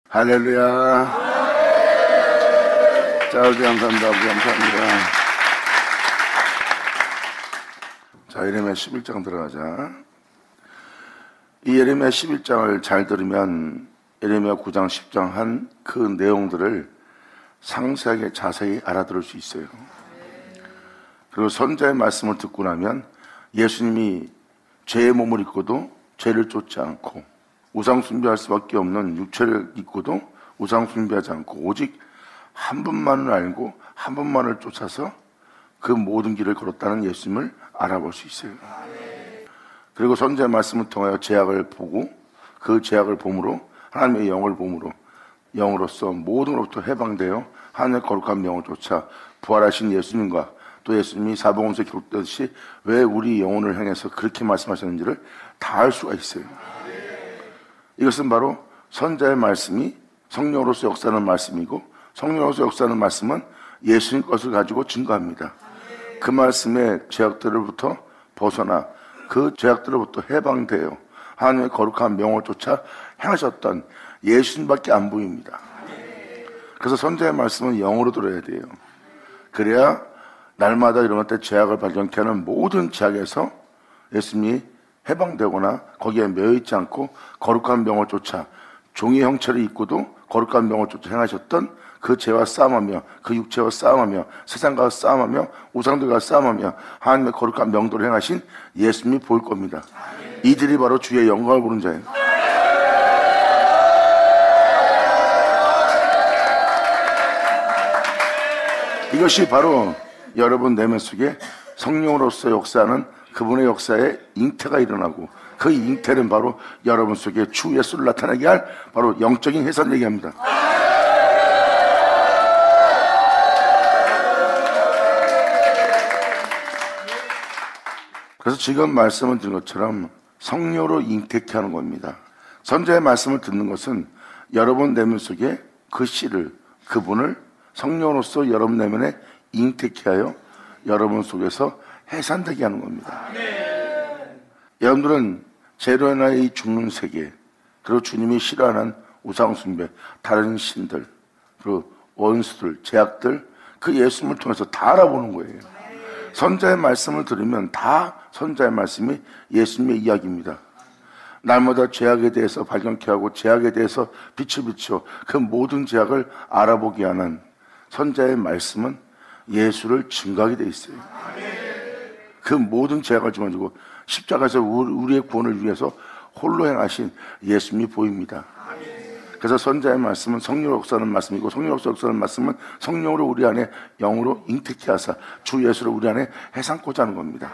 할렐루야. 자, 우리 감사합니다. 우리 감사합니다. 자, 예레미야 11장 들어가자. 이 예레미야 11장을 잘 들으면 예레미야 9장 10장 한 그 내용들을 상세하게 자세히 알아들을 수 있어요. 그리고 선자의 말씀을 듣고 나면 예수님이 죄의 몸을 입고도 죄를 쫓지 않고 우상 숭배할 수밖에 없는 육체를 입고도 우상 숭배하지 않고 오직 한 분만을 알고 한 분만을 쫓아서 그 모든 길을 걸었다는 예수님을 알아볼 수 있어요. 그리고 선자의 말씀을 통하여 죄악을 보고 그 죄악을 봄으로 하나님의 영을 봄으로 영으로서 모든 것부터 해방되어 하나님의 거룩한 명을 쫓아 부활하신 예수님과 또 예수님이 사복음서에 기록되듯이 왜 우리 영혼을 향해서 그렇게 말씀하셨는지를 다 알 수가 있어요. 이것은 바로 선자의 말씀이 성령으로서 역사하는 말씀이고 성령으로서 역사하는 말씀은 예수님 것을 가지고 증거합니다. 그 말씀의 죄악들로부터 벗어나 그 죄악들로부터 해방되어 하나님의 거룩한 명을 쫓아 행하셨던 예수님밖에 안 보입니다. 그래서 선자의 말씀은 영으로 들어야 돼요. 그래야 날마다 일어날 때 죄악을 발견케 하는 모든 죄악에서 예수님이 해방되거나 거기에 매여있지 않고 거룩한 명을 쫓아 종의 형체를 입고도 거룩한 명을 쫓아 행하셨던 그 죄와 싸움하며 그 육체와 싸움하며 세상과 싸움하며 우상들과 싸움하며 하나님의 거룩한 명도를 행하신 예수님이 보일 겁니다. 이들이 바로 주의 영광을 보는 자예요. 이것이 바로 여러분 내면 속에 성령으로서 역사하는 그분의 역사에 잉태가 일어나고 그 잉태는 바로 여러분 속에 주 예수를 나타나게 할 바로 영적인 해산 얘기합니다. 그래서 지금 말씀을 드린 것처럼 성령으로 잉태케 하는 겁니다. 선자의 말씀을 듣는 것은 여러분 내면 속에 그 씨를 그분을 성령으로서 여러분 내면에 잉태케 하여 여러분 속에서 해산되게 하는 겁니다. 여러분들은 죄로 인하여 이 죽는 세계 그리고 주님이 싫어하는 우상숭배 다른 신들 그리고 원수들 죄악들 그 예수님을 통해서 다 알아보는 거예요. 선자의 말씀을 들으면 다 선자의 말씀이 예수님의 이야기입니다. 날마다 죄악에 대해서 발견케 하고 죄악에 대해서 빛을 비추어 그 모든 죄악을 알아보게 하는 선자의 말씀은 예수를 증거하게 돼 있어요. 그 모든 죄악을 짊어지고 십자가에서 우리의 구원을 위해서 홀로 행하신 예수님이 보입니다. 그래서 선자의 말씀은 성령으로 역사하는 말씀이고 성령으로 역사하는 말씀은 성령으로 우리 안에 영으로 잉태케 하사 주 예수를 우리 안에 해상코자 하는 겁니다.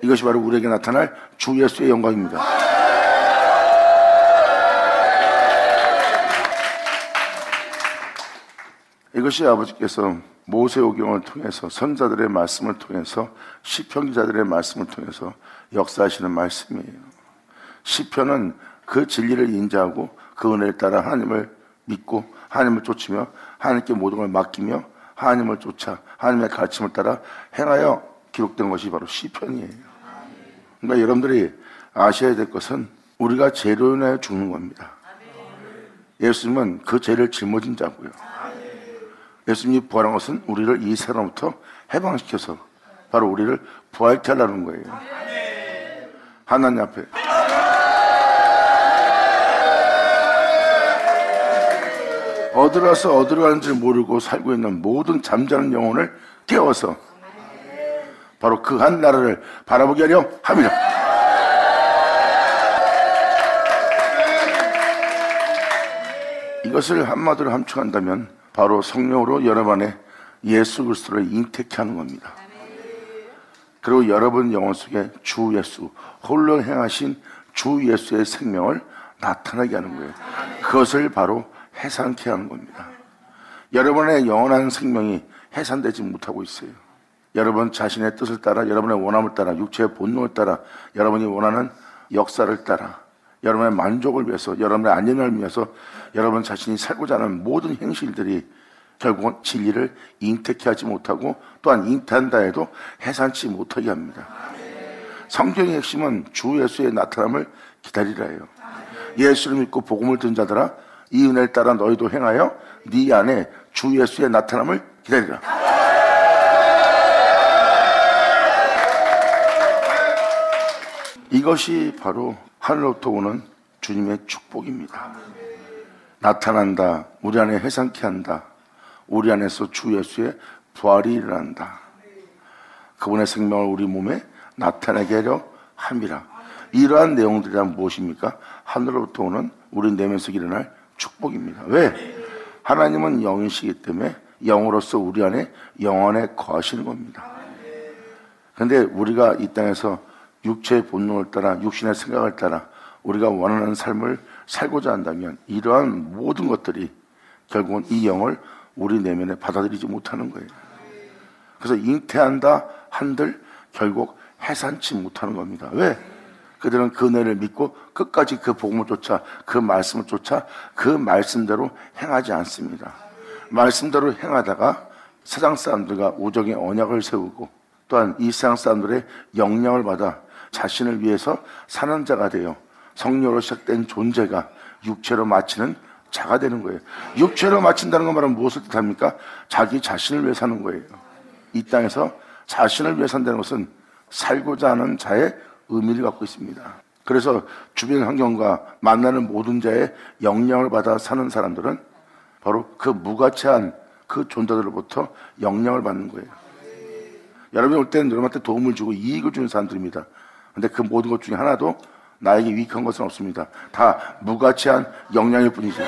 이것이 바로 우리에게 나타날 주 예수의 영광입니다. 이것이 아버지께서 모세오경을 통해서 선자들의 말씀을 통해서 시편 기자들의 말씀을 통해서 역사하시는 말씀이에요. 시편은 그 진리를 인자하고 그 은혜에 따라 하나님을 믿고 하나님을 쫓으며 하나님께 모든 걸 맡기며 하나님을 쫓아 하나님의 가르침을 따라 행하여 기록된 것이 바로 시편이에요. 그러니까 여러분들이 아셔야 될 것은 우리가 죄로 인하여 죽는 겁니다. 예수님은 그 죄를 짊어진 자고요. 예수님이 부활한 것은 우리를 이 세상부터 해방시켜서 바로 우리를 부활케 하려는 거예요. 하나님 앞에 어디라서 어디로 가는지 모르고 살고 있는 모든 잠자는 영혼을 깨워서 바로 그 한 나라를 바라보게 하려 합니다. 이것을 한마디로 함축한다면 바로 성령으로 여러분 안에 예수 그리스도를 잉태케 하는 겁니다. 그리고 여러분 영혼 속에 주 예수, 홀로 행하신 주 예수의 생명을 나타나게 하는 거예요. 그것을 바로 해산케 하는 겁니다. 여러분의 영원한 생명이 해산되지 못하고 있어요. 여러분 자신의 뜻을 따라, 여러분의 원함을 따라, 육체의 본능을 따라, 여러분이 원하는 역사를 따라, 여러분의 만족을 위해서, 여러분의 안전을 위해서 여러분 자신이 살고자 하는 모든 행실들이 결국은 진리를 잉태케 하지 못하고 또한 잉태한다 해도 해산치 못하게 합니다. 성경의 핵심은 주 예수의 나타남을 기다리라 해요. 예수를 믿고 복음을 듣는 자들아 이 은혜를 따라 너희도 행하여 네 안에 주 예수의 나타남을 기다리라. 이것이 바로 하늘로부터 오는 주님의 축복입니다. 나타난다. 우리 안에 해상케 한다. 우리 안에서 주 예수의 부활이 일어난다. 그분의 생명을 우리 몸에 나타내게 하려 함이라. 이러한 내용들이란 무엇입니까? 하늘로부터 오는 우리 내면에서 일어날 축복입니다. 왜? 하나님은 영이시기 때문에 영으로서 우리 안에 영원에 거하시는 겁니다. 그런데 우리가 이 땅에서 육체의 본능을 따라 육신의 생각을 따라 우리가 원하는 삶을 살고자 한다면 이러한 모든 것들이 결국은 이 영을 우리 내면에 받아들이지 못하는 거예요. 그래서 잉태한다 한들 결국 해산치 못하는 겁니다. 왜? 그들은 그 은혜를 믿고 끝까지 그 복음을 쫓아 그 말씀을 쫓아 그 말씀대로 행하지 않습니다. 말씀대로 행하다가 세상 사람들과 우정의 언약을 세우고 또한 이 세상 사람들의 영향을 받아 자신을 위해서 사는 자가 되어 성령으로 시작된 존재가 육체로 마치는 자가 되는 거예요. 육체로 마친다는 건 말은 무엇을 뜻합니까? 자기 자신을 위해 사는 거예요. 이 땅에서 자신을 위해 산다는 것은 살고자 하는 자의 의미를 갖고 있습니다. 그래서 주변 환경과 만나는 모든 자의 영향을 받아 사는 사람들은 바로 그 무가치한 그 존재들로부터 영향을 받는 거예요. 여러분이 올 때는 여러분한테 도움을 주고 이익을 주는 사람들입니다. 근데 그 모든 것 중에 하나도 나에게 유익한 것은 없습니다. 다 무가치한 영향일 뿐이죠.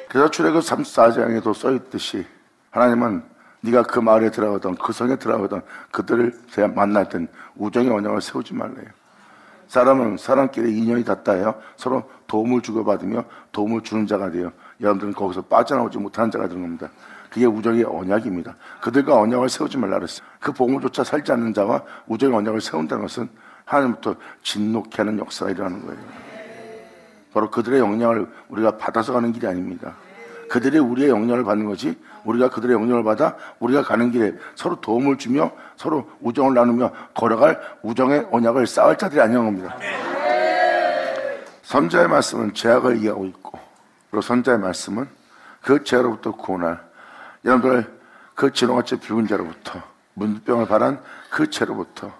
그래서 출애굽 34장에도 써있듯이 하나님은 네가 그 마을에 들어가던 그 성에 들어가던 그들을 만날 땐 우정의 언약을 세우지 말래요. 사람은 사람끼리 인연이 닿다해요. 서로 도움을 주고받으며 도움을 주는 자가 돼요. 여러분들은 거기서 빠져나오지 못하는 자가 되는 겁니다. 그게 우정의 언약입니다. 그들과 언약을 세우지 말라 그랬어요. 그 복음조차 살지 않는 자와 우정의 언약을 세운다는 것은 하나님부터 진노케 하는 역사가 일어나는 거예요. 바로 그들의 영향을 우리가 받아서 가는 길이 아닙니다. 그들이 우리의 영향을 받는 거지 우리가 그들의 영향을 받아 우리가 가는 길에 서로 도움을 주며 서로 우정을 나누며 걸어갈 우정의 언약을 쌓을 자들이 아니란 겁니다. 선자의 말씀은 죄악을 이해하고 있고 그리고 선자의 말씀은 그 죄로부터 구원할 여러분들 그 진홍같이 붉은 죄로부터 문병을 발한 그 죄로부터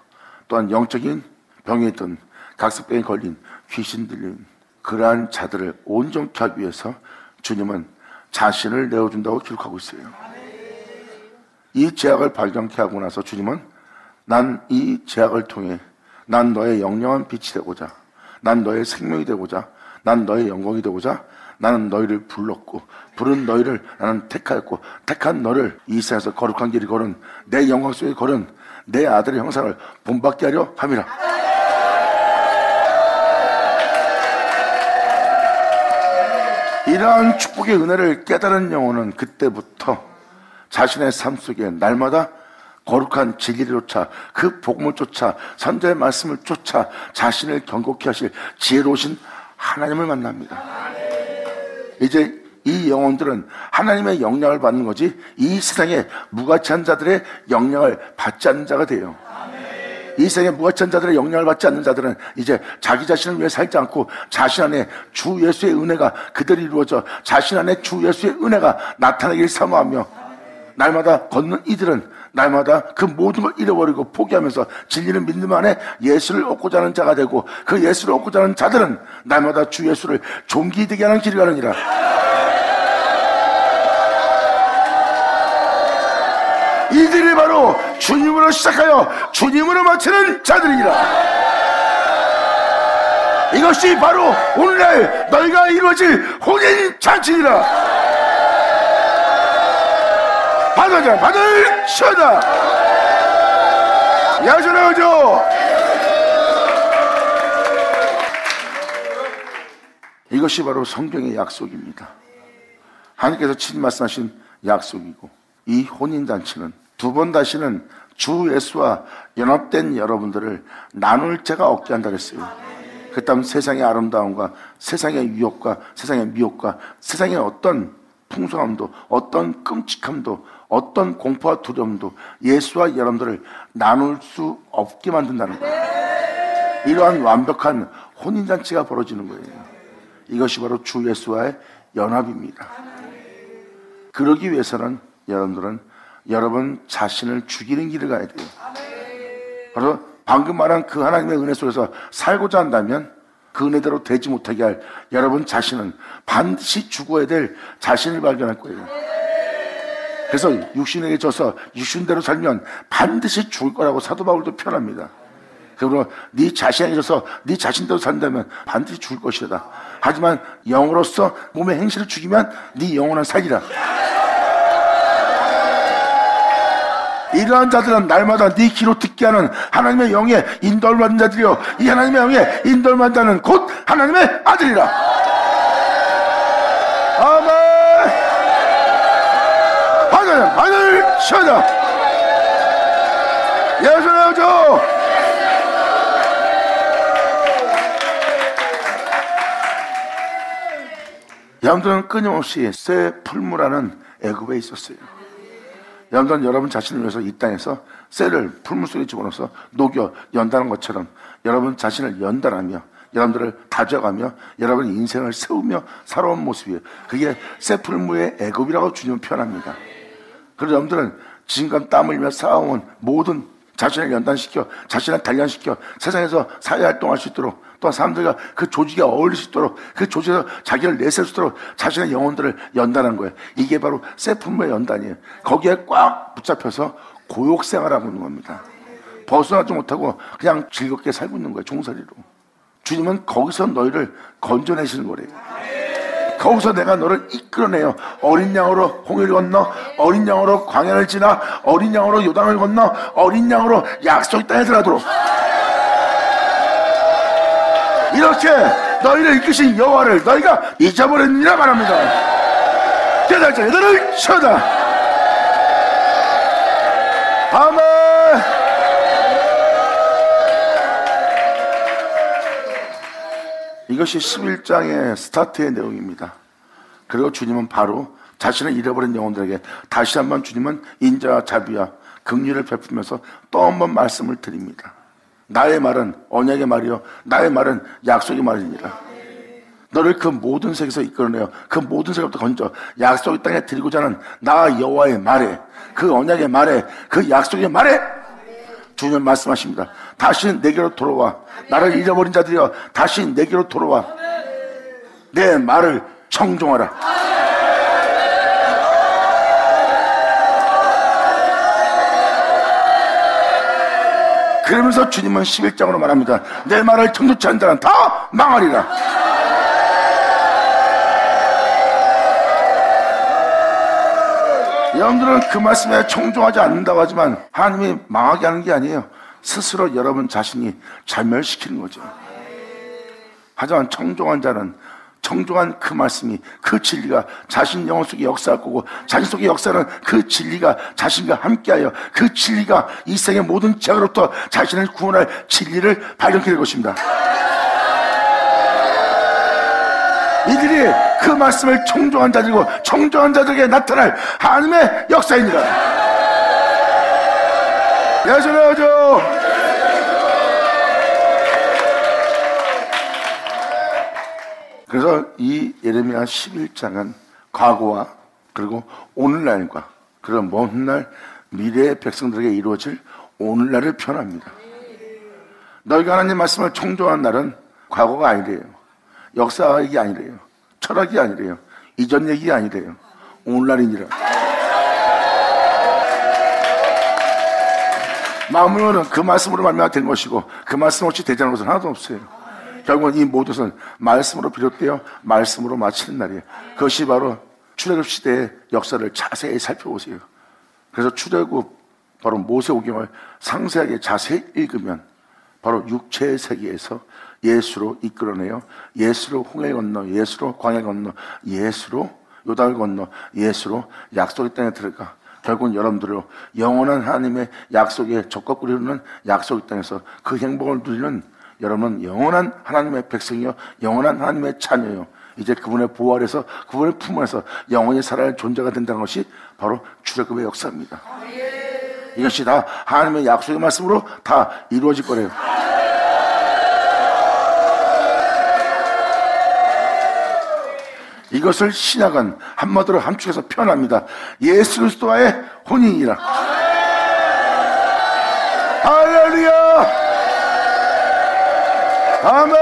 또한 영적인 병에 있던 각습병에 걸린 귀신 들린 그러한 자들을 온전케 하기 위해서 주님은 자신을 내어준다고 기록하고 있어요. 이 죄악을 발견케 하고 나서 주님은 난 이 죄악을 통해 난 너의 영영한 빛이 되고자 난 너의 생명이 되고자 난 너의 영광이 되고자 나는 너희를 불렀고 부른 너희를 나는 택하였고 택한 너를 이 세상에서 거룩한 길을 걸은 내 영광 속에 걸은 내 아들의 형상을 본받게 하려 함이라. 이러한 축복의 은혜를 깨달은 영혼은 그때부터 자신의 삶 속에 날마다 거룩한 진리를 쫓아 그 복음을 쫓아 선자의 말씀을 쫓아 자신을 경고케 하실 지혜로우신 하나님을 만납니다. 이제 이 영혼들은 하나님의 영향을 받는 거지 이 세상에 무가치한 자들의 영향을 받지 않는 자가 돼요. 이 세상에 무가치한 자들의 영향을 받지 않는 자들은 이제 자기 자신을 위해 살지 않고 자신 안에 주 예수의 은혜가 그들이 이루어져 자신 안에 주 예수의 은혜가 나타나길 사모하며 날마다 걷는 이들은 날마다 그 모든 걸 잃어버리고 포기하면서 진리를 믿는 안에 예수를 얻고자 하는 자가 되고 그 예수를 얻고자 하는 자들은 날마다 주 예수를 존귀되게 하는 길을 가느니라. 이들이 바로 주님으로 시작하여 주님으로 마치는 자들이라. 이것이 바로 오늘날 너희가 이루어질 혼인 잔치니라. 받아자 받을 시어다. 야전하죠. 이것이 바로 성경의 약속입니다. 하나님께서 친히 말씀하신 약속이고 이 혼인잔치는 두 번 다시는 주 예수와 연합된 여러분들을 나눌 자가 없게 한다 그랬어요. 그 다음 세상의 아름다움과 세상의 유혹과 세상의 미혹과 세상의 어떤 풍성함도 어떤 끔찍함도 어떤 공포와 두려움도 예수와 여러분들을 나눌 수 없게 만든다는 거예요. 이러한 완벽한 혼인잔치가 벌어지는 거예요. 이것이 바로 주 예수와의 연합입니다. 그러기 위해서는 여러분들은 여러분 자신을 죽이는 길을 가야 돼요. 그래서 방금 말한 그 하나님의 은혜 속에서 살고자 한다면 그 은혜대로 되지 못하게 할 여러분 자신은 반드시 죽어야 될 자신을 발견할 거예요. 그래서 육신에게 져서 육신대로 살면 반드시 죽을 거라고 사도 바울도 표현합니다. 그러므로 네 자신에게 져서 네 자신대로 산다면 반드시 죽을 것이다. 하지만 영으로서 몸의 행실을 죽이면 네 영혼은 살리라. 이러한 자들은 날마다 네 귀로 듣게 하는 하나님의 영에 인도를 받는 자들이요 이 하나님의 영에 인도를 받는 자는 곧 하나님의 아들이라. 아멘. 하늘 쉬어라. 예수님 여러분들은 끊임없이 새 풀무라는 애굽에 있었어요. 여러분들은 여러분 자신을 위해서 이 땅에서 쇠를 풀무 속에 집어넣어서 녹여 연다는 것처럼 여러분 자신을 연단하며 여러분들을 다져가며 여러분의 인생을 세우며 살아온 모습이에요. 그게 새 풀무의 애굽이라고 주님은 표현합니다. 그래서 여러분들은 지금까지 땀 흘리며 쌓아온 모든 자신을 연단시켜 자신을 단련시켜 세상에서 사회활동할 수 있도록 또한 사람들과 그 조직에 어울릴 수 있도록 그 조직에서 자기를 내세울 수 있도록 자신의 영혼들을 연단한 거예요. 이게 바로 새 풀무의 연단이에요. 거기에 꽉 붙잡혀서 고욕생활하고 있는 겁니다. 벗어나지 못하고 그냥 즐겁게 살고 있는 거예요. 종살이로. 주님은 거기서 너희를 건져내시는 거래요. 거기서 내가 너를 이끌어내요. 어린 양으로 홍해를 건너 어린 양으로 광야를 지나 어린 양으로 요단을 건너 어린 양으로 약속 땅에 들어가도록 이렇게 너희를 이끄신 여호와를 너희가 잊어버렸느니라 말합니다. 깨달자 얘들을 쳐다. 아멘. 이것이 11장의 스타트의 내용입니다. 그리고 주님은 바로 자신을 잃어버린 영혼들에게 다시 한번 주님은 인자와 자비와 긍휼을 베풀면서 또 한 번 말씀을 드립니다. 나의 말은 언약의 말이요 나의 말은 약속의 말이니라. 너를 그 모든 색에서 이끌어내어 그 모든 색부터 건져 약속의 땅에 드리고자 하는 나 여호와의 말에 그 언약의 말에 그 약속의 말에 주님 말씀하십니다. 다시 내게로 돌아와. 나를 잃어버린 자들이여 다시 내게로 돌아와. 내 말을 청종하라. 그러면서 주님은 11장으로 말합니다. 내 말을 청종치 않는 자는 다 망하리라. 여러분들은 그 말씀에 청종하지 않는다고 하지만 하나님이 망하게 하는 게 아니에요. 스스로 여러분 자신이 자멸시키는 거죠. 하지만 청종한 자는 청종한 그 말씀이 그 진리가 자신 영혼 속에 역사할 거고 자신 속에 역사는 그 진리가 자신과 함께하여 그 진리가 이 세상의 모든 죄악으로부터 자신을 구원할 진리를 발견하게 될 것입니다. 이들이 그 말씀을 청종한 자들이고 청종한 자들에게 나타날 하나님의 역사입니다. 예수님이죠. 그래서 이 예레미야 11장은 과거와 그리고 오늘날과 그리고 먼 훗날 미래의 백성들에게 이루어질 오늘날을 표현합니다. 너희가 하나님 말씀을 청종한 날은 과거가 아니래요. 역사 얘기 아니래요. 철학이 아니래요. 이전 얘기 아니래요. 오늘날이니라. 마음으로는 그 말씀으로 말미암아 된 것이고 그 말씀 없이 되지 않은 것은 하나도 없어요. 결국은 이 모든 것은 말씀으로 비롯되어 말씀으로 마치는 날이에요. 그것이 바로 출애굽 시대의 역사를 자세히 살펴보세요. 그래서 출애굽 바로 모세오경을 상세하게 자세히 읽으면 바로 육체의 세계에서 예수로 이끌어내요. 예수로 홍해 건너, 예수로 광야 건너, 예수로 요단을 건너, 예수로 약속의 땅에 들어가. 결국은 여러분들로 영원한 하나님의 약속에 적극 이루는 약속의 땅에서 그 행복을 누리는 여러분은 영원한 하나님의 백성이요 영원한 하나님의 자녀요. 이제 그분의 보호 아래서 그분의 품 안에서 영원히 살아야 존재가 된다는 것이 바로 출애굽의 역사입니다. 이것이 다 하나님의 약속의 말씀으로 다 이루어질 거래요. 이것을 신약은 한마디로 함축해서 표현합니다. 예수 그리스도와의 혼인이라. 할렐루야. 아멘.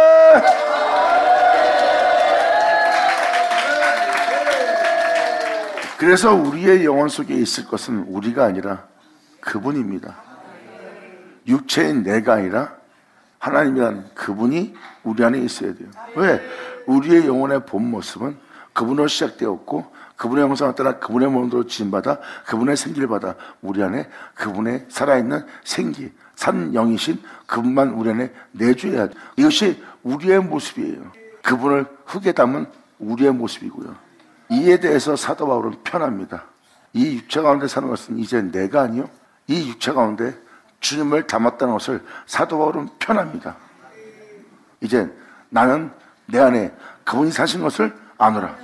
그래서 우리의 영혼 속에 있을 것은 우리가 아니라 그분입니다. 육체인 내가 아니라 하나님이란 그분이 우리 안에 있어야 돼요. 왜? 우리의 영혼의 본 모습은 그분으로 시작되었고, 그분의 형상을 따라 그분의 몸으로 지음받아 그분의 생기를 받아 우리 안에 그분의 살아있는 생기, 산 영이신 그분만 우리 안에 내줘야 돼요. 이것이 우리의 모습이에요. 그분을 흙에 담은 우리의 모습이고요. 이에 대해서 사도 바울은 편합니다. 이 육체 가운데 사는 것은 이제 내가 아니요, 이 육체 가운데 주님을 담았다는 것을 사도 바울은 편합니다. 이제 나는 내 안에 그분이 사신 것을 아노라.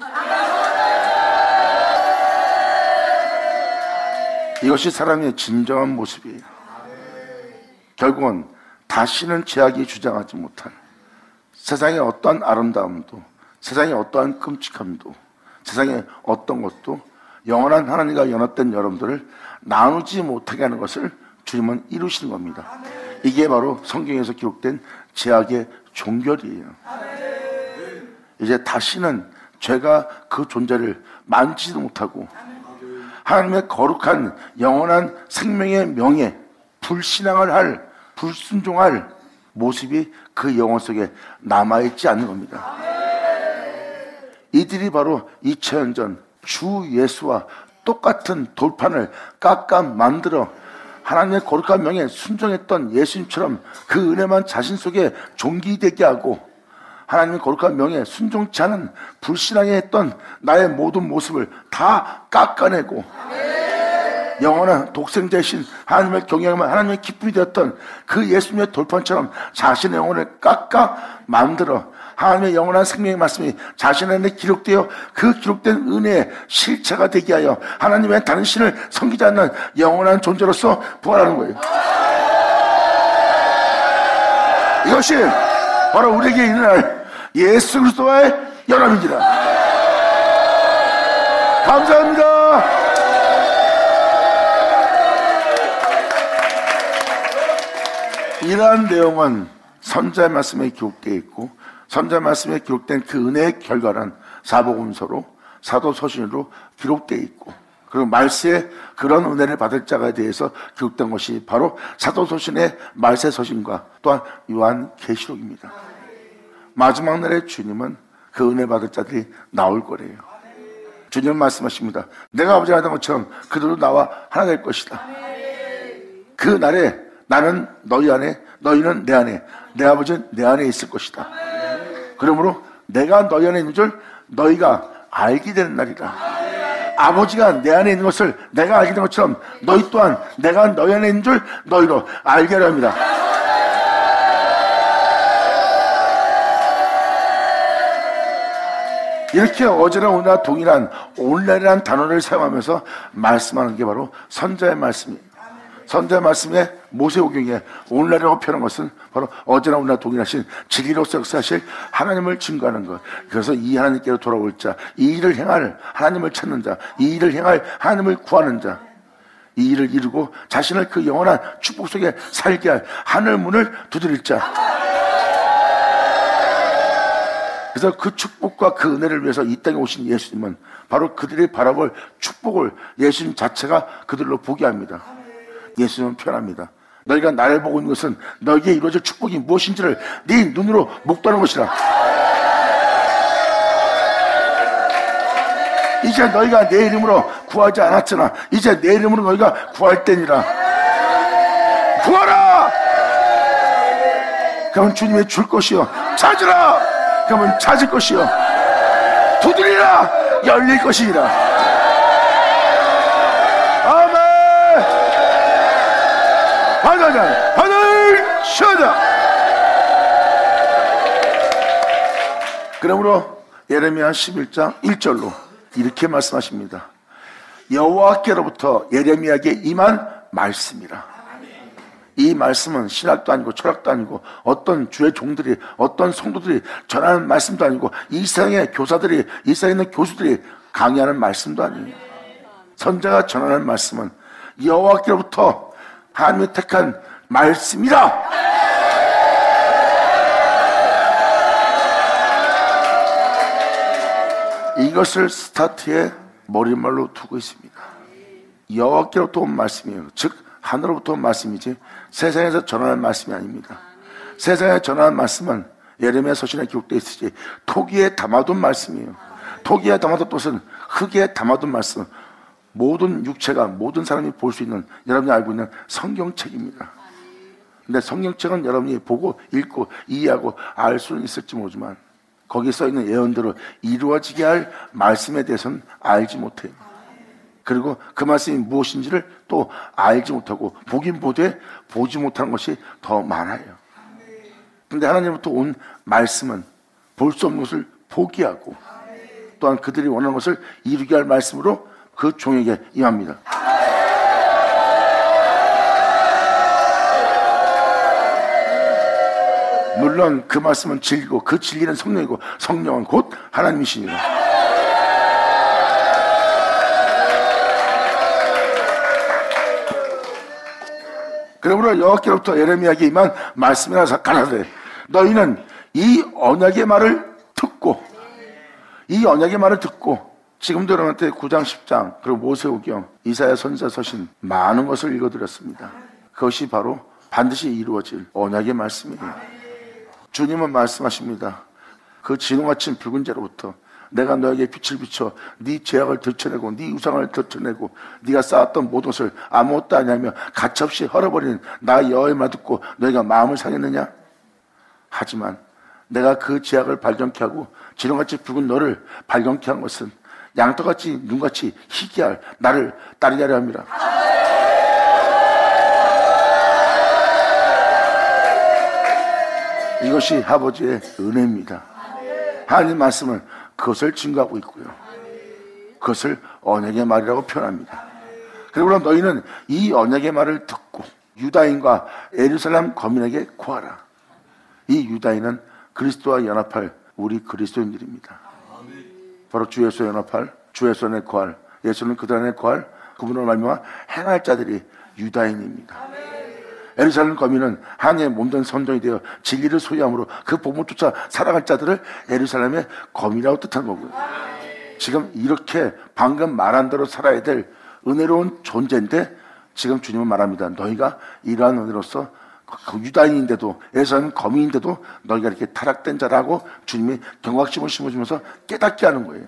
이것이 사람의 진정한 모습이에요. 결국은 다시는 죄악이 주장하지 못할, 세상의 어떠한 아름다움도, 세상의 어떠한 끔찍함도, 세상의 어떤 것도 영원한 하나님과 연합된 여러분들을 나누지 못하게 하는 것을 주님은 이루시는 겁니다. 이게 바로 성경에서 기록된 죄악의 종결이에요. 이제 다시는 죄가 그 존재를 만지지도 못하고 하나님의 거룩한 영원한 생명의 명예, 불신앙을 할, 불순종할 모습이 그 영혼 속에 남아있지 않는 겁니다. 이들이 바로 2000년 전 주 예수와 똑같은 돌판을 깎아 만들어 하나님의 거룩한 명에 순종했던 예수님처럼 그 은혜만 자신 속에 존귀되게 하고, 하나님의 거룩한 명에 순종치 않은 불신앙에 했던 나의 모든 모습을 다 깎아내고, 영원한 독생자이신 하나님의 경외하면 하나님의 기쁨이 되었던 그 예수님의 돌판처럼 자신의 영혼을 깎아 만들어 하나님의 영원한 생명의 말씀이 자신 안에 기록되어 그 기록된 은혜의 실체가 되게 하여 하나님의 다른 신을 섬기지 않는 영원한 존재로서 부활하는 거예요. 이것이 바로 우리에게 일어날 예수 그리스도와의 연합인지라. 감사합니다. 이러한 내용은 선지자의 말씀에 기록되어 있고, 선지자의 말씀에 기록된 그 은혜의 결과는 사복음서로, 사도서신으로 기록되어 있고, 그리고 말세에 그런 은혜를 받을 자가 대해서 기록된 것이 바로 사도서신의 말세서신과 또한 요한계시록입니다. 마지막 날에 주님은 그 은혜 받을 자들이 나올 거래요. 주님은 말씀하십니다. 내가 아버지가 하던 것처럼 그들도 나와 하나 될 것이다. 그 날에 나는 너희 안에, 너희는 내 안에, 내 아버지는 내 안에 있을 것이다. 그러므로 내가 너희 안에 있는 줄 너희가 알게 되는 날이다. 아버지가 내 안에 있는 것을 내가 알게 된 것처럼 너희 또한 내가 너희 안에 있는 줄 너희로 알게 하려 합니다. 이렇게 어제나 오늘나 동일한 오늘날이라는 단어를 사용하면서 말씀하는 게 바로 선지자의 말씀이에요. 선지자의 말씀에 모세오경에 오늘날이라고 표현한 것은 바로 어제나 오늘나 동일하신 진리로서 역사하실 하나님을 증거하는 것. 그래서 이 하나님께로 돌아올 자, 이 일을 행할 하나님을 찾는 자, 이 일을 행할 하나님을 구하는 자, 이 일을 이루고 자신을 그 영원한 축복 속에 살게 할 하늘 문을 두드릴 자. 그래서 그 축복과 그 은혜를 위해서 이 땅에 오신 예수님은 바로 그들이 바라볼 축복을 예수님 자체가 그들로 보게 합니다. 예수님은 표현합니다. 너희가 나를 보고 있는 것은 너희에게 이루어질 축복이 무엇인지를 네 눈으로 목도하는 것이라. 이제 너희가 내 이름으로 구하지 않았잖아. 이제 내 이름으로 너희가 구할 때니라. 구하라! 그러면 주님이 줄 것이요. 찾으라! 그러면 찾을 것이요. 두드리라! 열릴 것이니라. 아멘! 하나님, 하늘 쉬어다. 그러므로 예레미야 11장 1절로 이렇게 말씀하십니다. 여호와께로부터 예레미야에게 임한 말씀이라. 이 말씀은 신학도 아니고 철학도 아니고 어떤 주의 종들이, 어떤 성도들이 전하는 말씀도 아니고 이 세상의 교사들이, 이 세상에 있는 교수들이 강의하는 말씀도 아니에요. 선자가 전하는 말씀은 여호와께로부터 하나님이 택한 말씀이다. 이것을 스타트에 머릿말로 두고 있습니다. 여호와께로부터 온 말씀이에요. 즉 하늘로부터 온 말씀이지 세상에서 전하는 말씀이 아닙니다. 세상에 전하는 말씀은 예레미야 서신에 기록되어 있으지 토기에 담아둔 말씀이에요. 토기에 담아둔 뜻은 흙에 담아둔 말씀. 모든 육체가, 모든 사람이 볼 수 있는, 여러분이 알고 있는 성경책입니다. 근데 성경책은 여러분이 보고 읽고 이해하고 알 수는 있을지 모르지만 거기에 써있는 예언대로 이루어지게 할 말씀에 대해서는 알지 못해요. 그리고 그 말씀이 무엇인지를 또 알지 못하고 보긴 보되 보지 못하는 것이 더 많아요. 근데 하나님부터 온 말씀은 볼 수 없는 것을 포기하고 또한 그들이 원하는 것을 이루게 할 말씀으로 그 종에게 임합니다. 물론 그 말씀은 진리고 그 진리는 성령이고 성령은 곧 하나님이시니라. 그러므로 여호와께로부터 예레미야에게 임한 말씀이라 가라사대 너희는 이 언약의 말을 듣고 이 언약의 말을 듣고 지금도 여러분한테 9장 10장 그리고 모세오경 이사야 선지자 서신 많은 것을 읽어드렸습니다. 그것이 바로 반드시 이루어질 언약의 말씀이에요. 주님은 말씀하십니다. 그 진홍아침 붉은 재로부터 내가 너에게 빛을 비춰 네 죄악을 들춰내고 네 우상을 들춰내고 네가 쌓았던 모든 것을 아무것도 아니하며 가차없이 헐어버리는 나 여호와의 말 듣고 너희가 마음을 상했느냐? 하지만 내가 그 죄악을 발견케 하고 진홍같이 붉은 너를 발견케 한 것은 양털같이 눈같이 희귀할 나를 따르게 하려 함이라. 이것이 아버지의 은혜입니다. 하나님 말씀은 그것을 증거하고 있고요. 그것을 언약의 말이라고 표현합니다. 그리고 너희는 이 언약의 말을 듣고 유다인과 예루살렘 거민에게 구하라. 이 유다인은 그리스도와 연합할 우리 그리스도인들입니다. 바로 주 예수와 연합할, 주 예수 안에 구할, 예수는 그들 안에 구할 그분으로 말미암아 행할 자들이 유다인입니다. 예루살렘 거민은 하나님의 몸된 선종이 되어 진리를 소유함으로 그 복음을 쫓아 살아갈 자들을 예루살렘의 거민이라고 뜻한 거고요. 지금 이렇게 방금 말한 대로 살아야 될 은혜로운 존재인데 지금 주님은 말합니다. 너희가 이러한 은혜로서 유다인인데도 예루살렘 거민인데도 너희가 이렇게 타락된 자라고 주님이 경각심을 심어주면서 깨닫게 하는 거예요.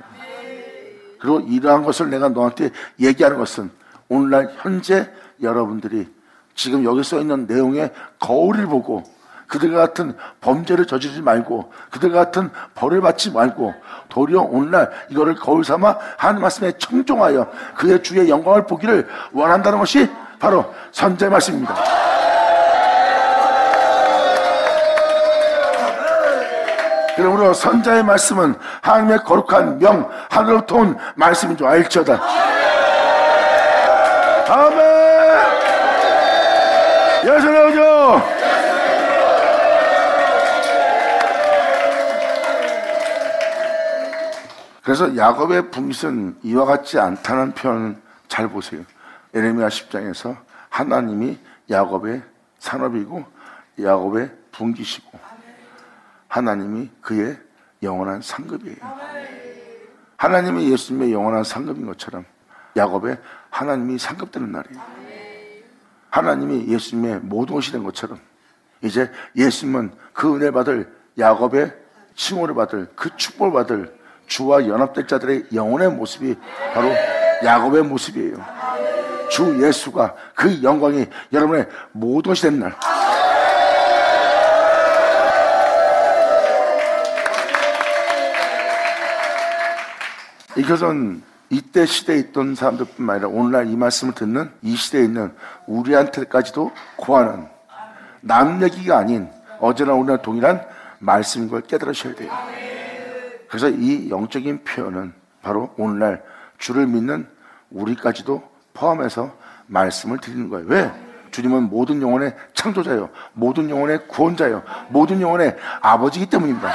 그리고 이러한 것을 내가 너한테 얘기하는 것은 오늘날 현재 여러분들이 지금 여기 써있는 내용의 거울을 보고 그들과 같은 범죄를 저지르지 말고 그들과 같은 벌을 받지 말고 도리어 오늘날 이거를 거울 삼아 하나님 말씀에 청종하여 그의 주의 영광을 보기를 원한다는 것이 바로 선지자의 말씀입니다. 그러므로 선지자의 말씀은 하나님의 거룩한 명 하늘로부터 온 말씀인 줄 알지어다. 아멘. 예수 나오죠. 그래서 야곱의 분깃은 이와 같지 않다는 표현을 잘 보세요. 예레미야 10장에서 하나님이 야곱의 산업이고 야곱의 분깃이고 하나님이 그의 영원한 상급이에요. 하나님이 예수님의 영원한 상급인 것처럼 야곱의 하나님이 상급되는 날이에요. 하나님이 예수님의 모든 것이 된 것처럼 이제 예수님은 그 은혜 받을 야곱의 칭호를 받을 그 축복을 받을 주와 연합될 자들의 영혼의 모습이 바로 야곱의 모습이에요. 주 예수가 그 영광이 여러분의 모든 것이 된 날. 이것은 이때 시대에 있던 사람들뿐만 아니라 오늘날 이 말씀을 듣는 이 시대에 있는 우리한테까지도 구하는 남 얘기가 아닌 어제나 오늘날 동일한 말씀인 걸 깨달으셔야 돼요. 그래서 이 영적인 표현은 바로 오늘날 주를 믿는 우리까지도 포함해서 말씀을 드리는 거예요. 왜? 주님은 모든 영혼의 창조자요, 모든 영혼의 구원자요, 모든 영혼의 아버지이기 때문입니다.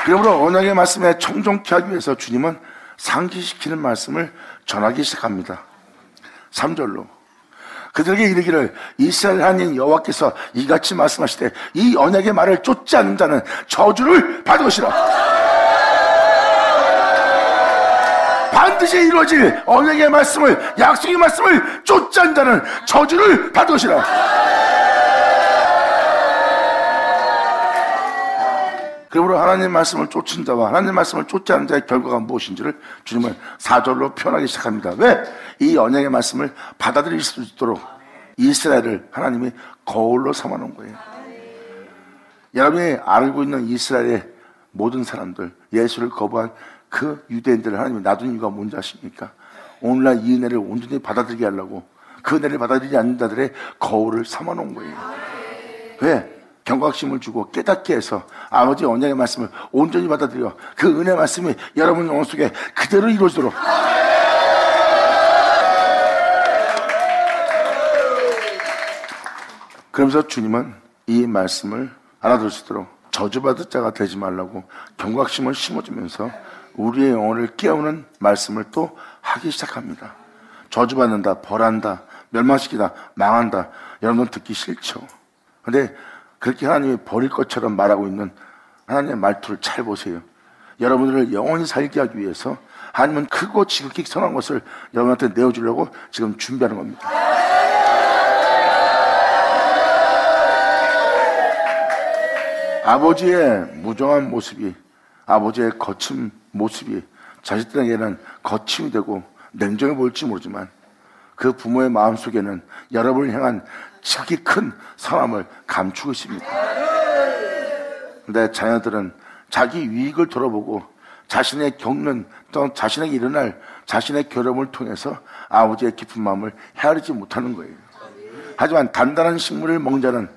그러므로 언약의 말씀에 청종케 하기 위해서 주님은 상기시키는 말씀을 전하기 시작합니다. 3절로 그들에게 이르기를 이스라엘 하나님 여호와께서 이같이 말씀하시되 이 언약의 말을 쫓지 않는 자는 저주를 받을 것이라. 반드시 이루어질 언약의 말씀을, 약속의 말씀을 쫓지 않는 자는 저주를 받을 것이라. 그러므로 하나님의 말씀을 쫓은 자와 하나님의 말씀을 쫓지 않는 자의 결과가 무엇인지를 주님은 4절로 표현하기 시작합니다. 왜? 이 언약의 말씀을 받아들일 수 있도록 이스라엘을 하나님이 거울로 삼아놓은 거예요. 여러분이 알고 있는 이스라엘의 모든 사람들, 예수를 거부한 그 유대인들을 하나님이 놔둔 이유가 뭔지 아십니까? 오늘날 이 은혜를 온전히 받아들이게 하려고 그 은혜를 받아들이지 않는 자들의 거울을 삼아놓은 거예요. 왜? 경각심을 주고 깨닫게 해서 아버지의 언약의 말씀을 온전히 받아들여 그 은혜 말씀이 여러분 영혼 속에 그대로 이루어지도록. 그러면서 주님은 이 말씀을 알아들을 수 있도록 저주받을 자가 되지 말라고 경각심을 심어주면서 우리의 영혼을 깨우는 말씀을 또 하기 시작합니다. 저주받는다, 벌한다, 멸망시키다, 망한다. 여러분 듣기 싫죠. 근데 그렇게 하나님이 버릴 것처럼 말하고 있는 하나님의 말투를 잘 보세요. 여러분들을 영원히 살게 하기 위해서 하나님은 크고 지극히 선한 것을 여러분한테 내어주려고 지금 준비하는 겁니다. 아버지의 무정한 모습이, 아버지의 거친 모습이 자식들에게는 거침이 되고 냉정해 보일지 모르지만 그 부모의 마음속에는 여러분을 향한 지극히 큰 선함을 감추고 있습니다. 근데 자녀들은 자기 유익을 돌아보고 자신의 겪는 또 자신에게 일어날 자신의 결함을 통해서 아버지의 깊은 마음을 헤아리지 못하는 거예요. 하지만 단단한 식물을 먹는 자는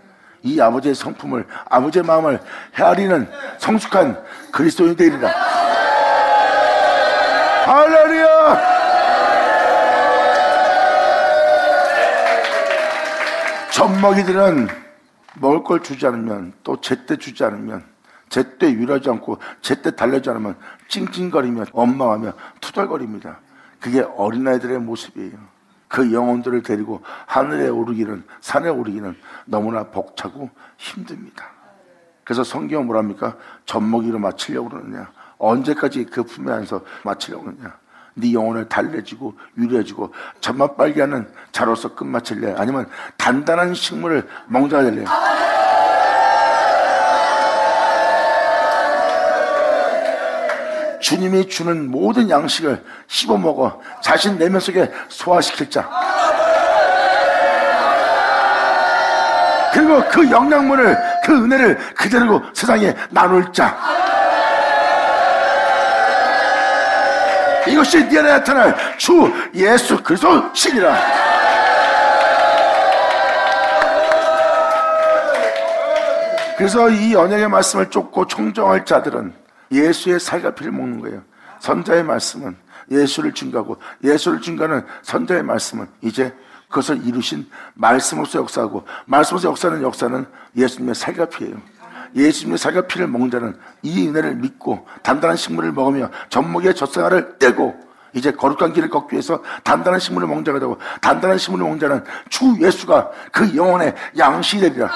이 아버지의 성품을, 아버지의 마음을 헤아리는 성숙한 그리스도인이 되리라. 할렐루야! 젖먹이들은 먹을 걸 주지 않으면, 또 제때 주지 않으면, 제때 위로하지 않고 제때 달래지 않으면 찡찡거리며 원망하며 투덜거립니다. 그게 어린아이들의 모습이에요. 그 영혼들을 데리고 하늘에 오르기는, 산에 오르기는 너무나 벅차고 힘듭니다. 그래서 성경은 뭐랍니까? 젖먹이로 마치려고 그러느냐? 언제까지 그 품에 안에서 마치려고 그러느냐? 네 영혼을 달래주고 위로해주고 젖만 빨게 하는 자로서 끝마칠래? 아니면 단단한 식물을 먹자가 될래? 주님이 주는 모든 양식을 씹어먹어 자신 내면 속에 소화시킬 자, 그리고 그 영양분을, 그 은혜를 그대로 세상에 나눌 자, 이것이 네 안에 나타날 주 예수 그리스도 신이라. 그래서 이 언약의 말씀을 쫓고 청정할 자들은 예수의 살과 피를 먹는 거예요. 선자의 말씀은 예수를 증거하고, 예수를 증거하는 선자의 말씀은 이제 그것을 이루신 말씀으로서 역사하고, 말씀으로서 역사하는 역사는 예수님의 살과 피예요. 예수님의 살과 피를 먹는 자는 이 은혜를 믿고 단단한 식물을 먹으며 젖먹이의 젖생활을 떼고 이제 거룩한 길을 걷기 위해서 단단한 식물을 먹는 자가 되고, 단단한 식물을 먹는 자는 주 예수가 그 영혼의 양식이 되리라.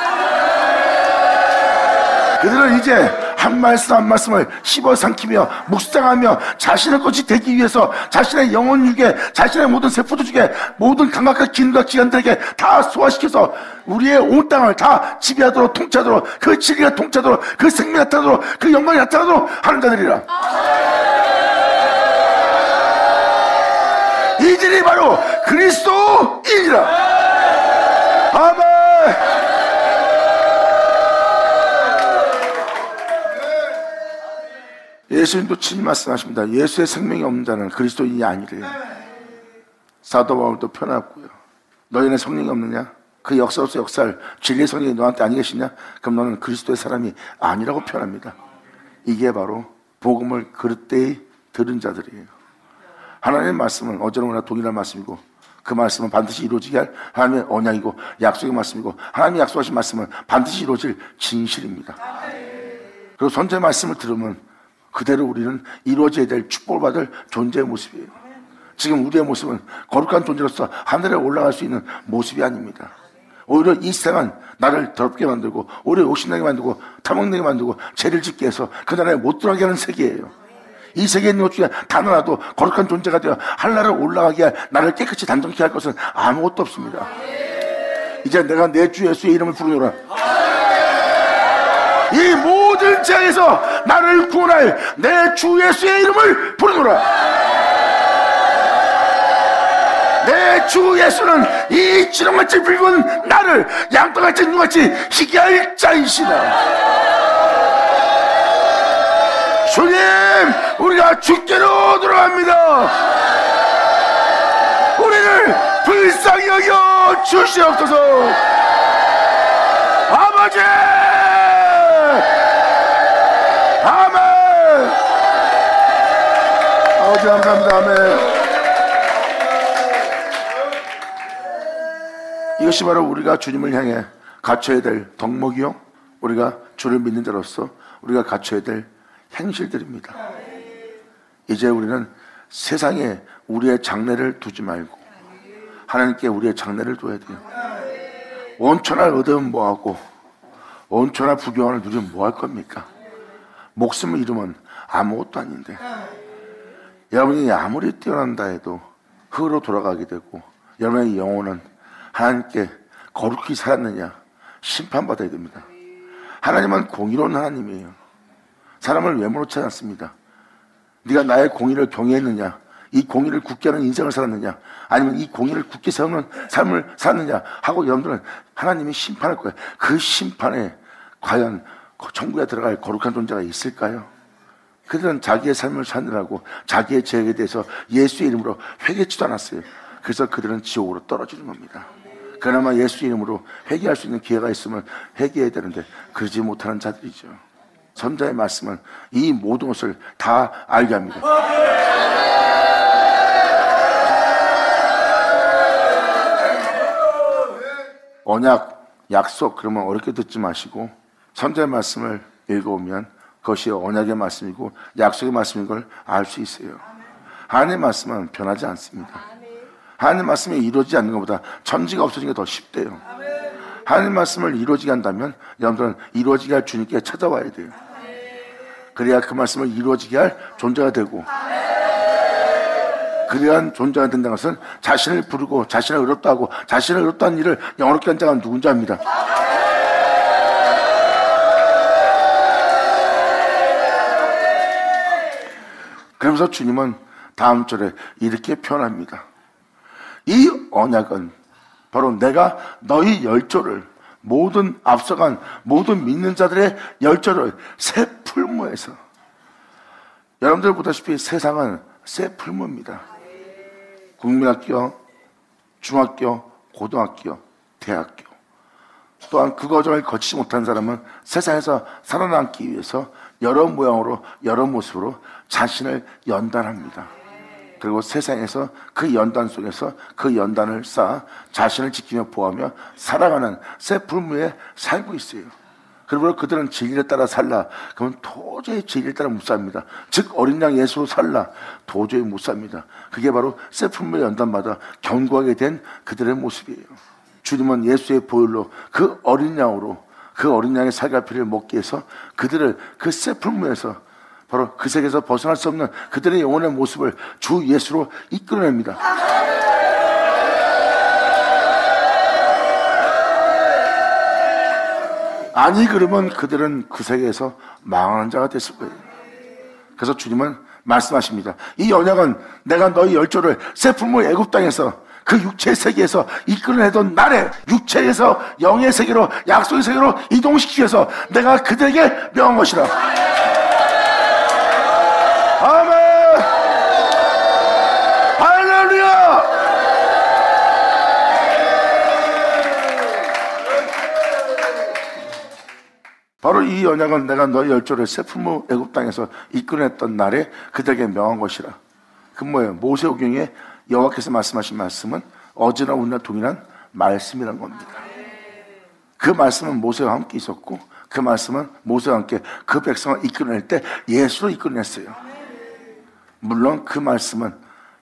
그들은 이제 한 말씀 한 말씀을 씹어 삼키며 묵상하며 자신의 것이 되기 위해서 자신의 영혼 육에, 자신의 모든 세포들 중에 모든 감각과 기능과 기관들에게 다 소화시켜서 우리의 온 땅을 다 지배하도록, 통치하도록, 그 진리가 통치하도록, 그 생명이 나타나도록, 그 영광이 나타나도록 하는 자들이라. 이들이 바로 그리스도인이라. 아멘. 예수님도 친히 말씀하십니다. 예수의 생명이 없는 자는 그리스도인이 아니래요. 사도 바울도 표현했고요. 너희는 성령이 없느냐? 그 역사로서 역사할 진리의 성령이 너한테 아니 계시냐? 그럼 너는 그리스도의 사람이 아니라고 표현합니다. 이게 바로 복음을 그릇되이 들은 자들이에요. 하나님의 말씀은 어제는 오늘 동일한 말씀이고 그 말씀은 반드시 이루어지게 할 하나님의 언약이고 약속의 말씀이고 하나님이 약속하신 말씀은 반드시 이루어질 진실입니다. 그리고 선지자의 말씀을 들으면 그대로 우리는 이루어져야 될 축복을 받을 존재의 모습이에요. 지금 우리의 모습은 거룩한 존재로서 하늘에 올라갈 수 있는 모습이 아닙니다. 오히려 이 세상은 나를 더럽게 만들고 오히려 욕심나게 만들고 탐욕나게 만들고 죄를 짓게 해서 그 나라에 못 들어가게 하는 세계예요. 이 세계에 있는 것 중에 단 하나도 거룩한 존재가 되어 하늘나라에 올라가게 할, 나를 깨끗이 단정케 할 것은 아무것도 없습니다. 이제 내가 내 주 예수의 이름을 부르노라. 이 모든 재앙에서 나를 구원할 내 주 예수의 이름을 부르노라. 내 주 예수는 이 지렁같이 붉은 나를 양떡같이 눈같이 희게 할 자이시다. 주님, 우리가 주께로 돌아갑니다. 우리를 불쌍히 여겨 주시옵소서. 아버지, 아멘. 아버지 감사합니다. 아멘. 이것이 바로 우리가 주님을 향해 갖춰야 될 덕목이요, 우리가 주를 믿는 자로서 우리가 갖춰야 될 행실들입니다. 이제 우리는 세상에 우리의 장래를 두지 말고 하나님께 우리의 장래를 둬야 돼요. 온천할 얻으면 뭐하고 온천할 부귀영화를 누리면 뭐할 겁니까? 목숨을 잃으면 아무것도 아닌데, 여러분이 아무리 뛰어난다 해도 흙으로 돌아가게 되고 여러분의 영혼은 하나님께 거룩히 살았느냐 심판받아야 됩니다. 하나님은 공의로운 하나님이에요. 사람을 외모로 않습니다. 네가 나의 공의를 경외했느냐, 이 공의를 굳게 하는 인생을 살았느냐, 아니면 이 공의를 굳게 세우는 삶을 살았느냐 하고 여러분들은 하나님이 심판할 거예요. 그 심판에 과연 천국에 들어갈 거룩한 존재가 있을까요? 그들은 자기의 삶을 사느라고 자기의 죄에 대해서 예수의 이름으로 회개치도 않았어요. 그래서 그들은 지옥으로 떨어지는 겁니다. 그나마 예수의 이름으로 회개할 수 있는 기회가 있으면 회개해야 되는데 그러지 못하는 자들이죠. 선자의 말씀은 이 모든 것을 다 알게 합니다. 언약, 약속 그러면 어렵게 듣지 마시고 선자의 말씀을 읽어오면 그것이 언약의 말씀이고 약속의 말씀인 걸 알 수 있어요. 하나님의 말씀은 변하지 않습니다. 하나님의 말씀이 이루어지지 않는 것보다 천지가 없어지는 게 더 쉽대요. 하나님의 말씀을 이루어지게 한다면 여러분들은 이루어지게 할 주님께 찾아와야 돼요. 그래야 그 말씀을 이루어지게 할 존재가 되고, 그러한 존재가 된다는 것은 자신을 부르고 자신을 의롭다 하고 자신을 의롭다 하는 일을 영원롭게 한 자가 누군지 압니다. 그러면서 주님은 다음 절에 이렇게 표현합니다. 이 언약은 바로 내가 너희 열조를, 모든 앞서간 모든 믿는 자들의 열조를 새 풀무에서, 여러분들 보다시피 세상은 새 풀무입니다. 국민학교, 중학교, 고등학교, 대학교, 또한 그 과정을 거치지 못한 사람은 세상에서 살아남기 위해서 여러 모양으로 여러 모습으로 자신을 연단합니다. 그리고 세상에서 그 연단 속에서 그 연단을 쌓아 자신을 지키며 보호하며 살아가는 새 풀무에 살고 있어요. 그리고 그들은 진리를 따라 살라 그러면 도저히 진리를 따라 못 삽니다. 즉 어린 양 예수로 살라 도저히 못 삽니다. 그게 바로 새 풀무의 연단마다 견고하게 된 그들의 모습이에요. 주님은 예수의 보혈로 그 어린 양으로 그 어린 양의 살갈피를 먹기 위해서 그들을 그 새 풀무에서 바로 그 세계에서 벗어날 수 없는 그들의 영혼의 모습을 주 예수로 이끌어냅니다. 아니 그러면 그들은 그 세계에서 망하는 자가 됐을 거예요. 그래서 주님은 말씀하십니다. 이 언약은 내가 너희 열조를 새 풀무 애굽 땅에서 그 육체의 세계에서 이끌어내던 날에 육체에서 영의 세계로 약속의 세계로 이동시키기 위해서 내가 그들에게 명한 것이라. 아멘. 할렐루야. 바로 이 언약은 내가 너희 열조를 새 풀무 애굽 땅에서 이끌어냈던 날에 그들에게 명한 것이라. 그 뭐예요? 모세오경에 여호와께서 말씀하신 말씀은 어제나 오늘나 동일한 말씀이란 겁니다. 그 말씀은 모세와 함께 있었고 그 말씀은 모세와 함께 그 백성을 이끌어낼 때 예수로 이끌어냈어요. 물론 그 말씀은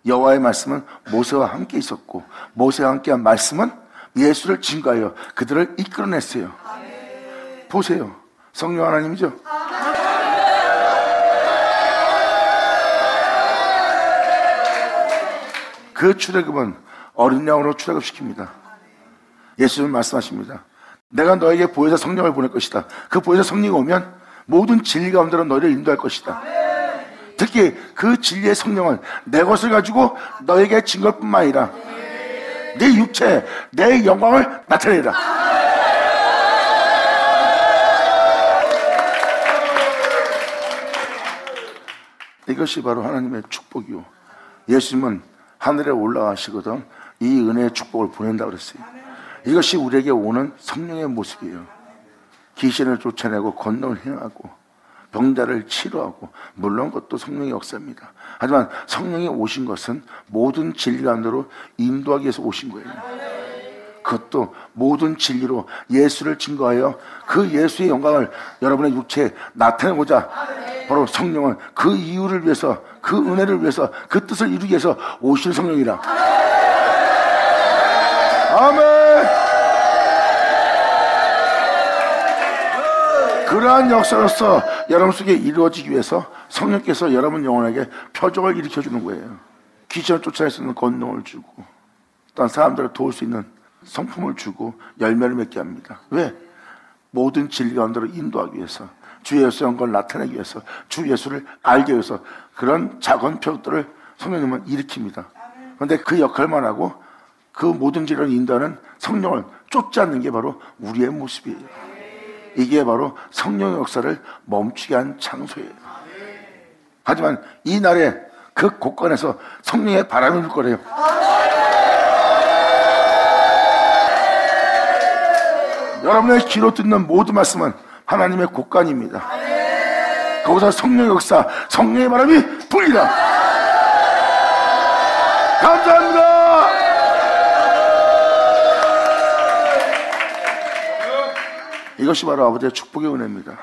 여호와의 말씀은 모세와 함께 있었고 모세와 함께한 말씀은 예수를 증거하여 그들을 이끌어냈어요. 보세요. 성령 하나님이죠. 그 출애굽은 어린 양으로 출애굽시킵니다. 예수님은 말씀하십니다. 내가 너에게 보혜사 성령을 보낼 것이다. 그 보혜사 성령이 오면 모든 진리 가운데로 너희를 인도할 것이다. 특히 그 진리의 성령은 내 것을 가지고 너에게 증거할 뿐만 아니라 내 육체, 내 영광을 나타내라. 이것이 바로 하나님의 축복이요. 예수님은 하늘에 올라가시거든 이 은혜의 축복을 보낸다고 그랬어요. 이것이 우리에게 오는 성령의 모습이에요. 귀신을 쫓아내고 권능을 행하고 병자를 치료하고, 물론 그것도 성령의 역사입니다. 하지만 성령이 오신 것은 모든 진리 가운데로 인도하기 위해서 오신 거예요. 그것도 모든 진리로 예수를 증거하여 그 예수의 영광을 여러분의 육체에 나타내고자 바로 성령은 그 이유를 위해서, 그 은혜를 위해서, 그 뜻을 이루기 위해서 오신 성령이라. 아멘. 그러한 역사로서 여러분 속에 이루어지기 위해서 성령께서 여러분 영혼에게 표적을 일으켜주는 거예요. 귀신을 쫓아낼 수 있는 권능을 주고, 또한 사람들을 도울 수 있는 성품을 주고 열매를 맺게 합니다. 왜? 모든 진리 가운데로 인도하기 위해서, 주 예수의 영광을 나타내기 위해서, 주 예수를 알기 위해서 그런 작은 표적들을 성령님은 일으킵니다. 그런데 그 역할만 하고 그 모든 진리를 인도하는 성령을 쫓지 않는 게 바로 우리의 모습이에요. 이게 바로 성령의 역사를 멈추게 한 장소예요. 하지만 이 날에 그 곳간에서 성령의 바람이 불 거래요. 여러분의 귀로 듣는 모든 말씀은 하나님의 곳간입니다. 거기서 성령의 역사, 성령의 바람이 불리라. 감사합니다. 이것이 바로 아버지의 축복의 은혜입니다.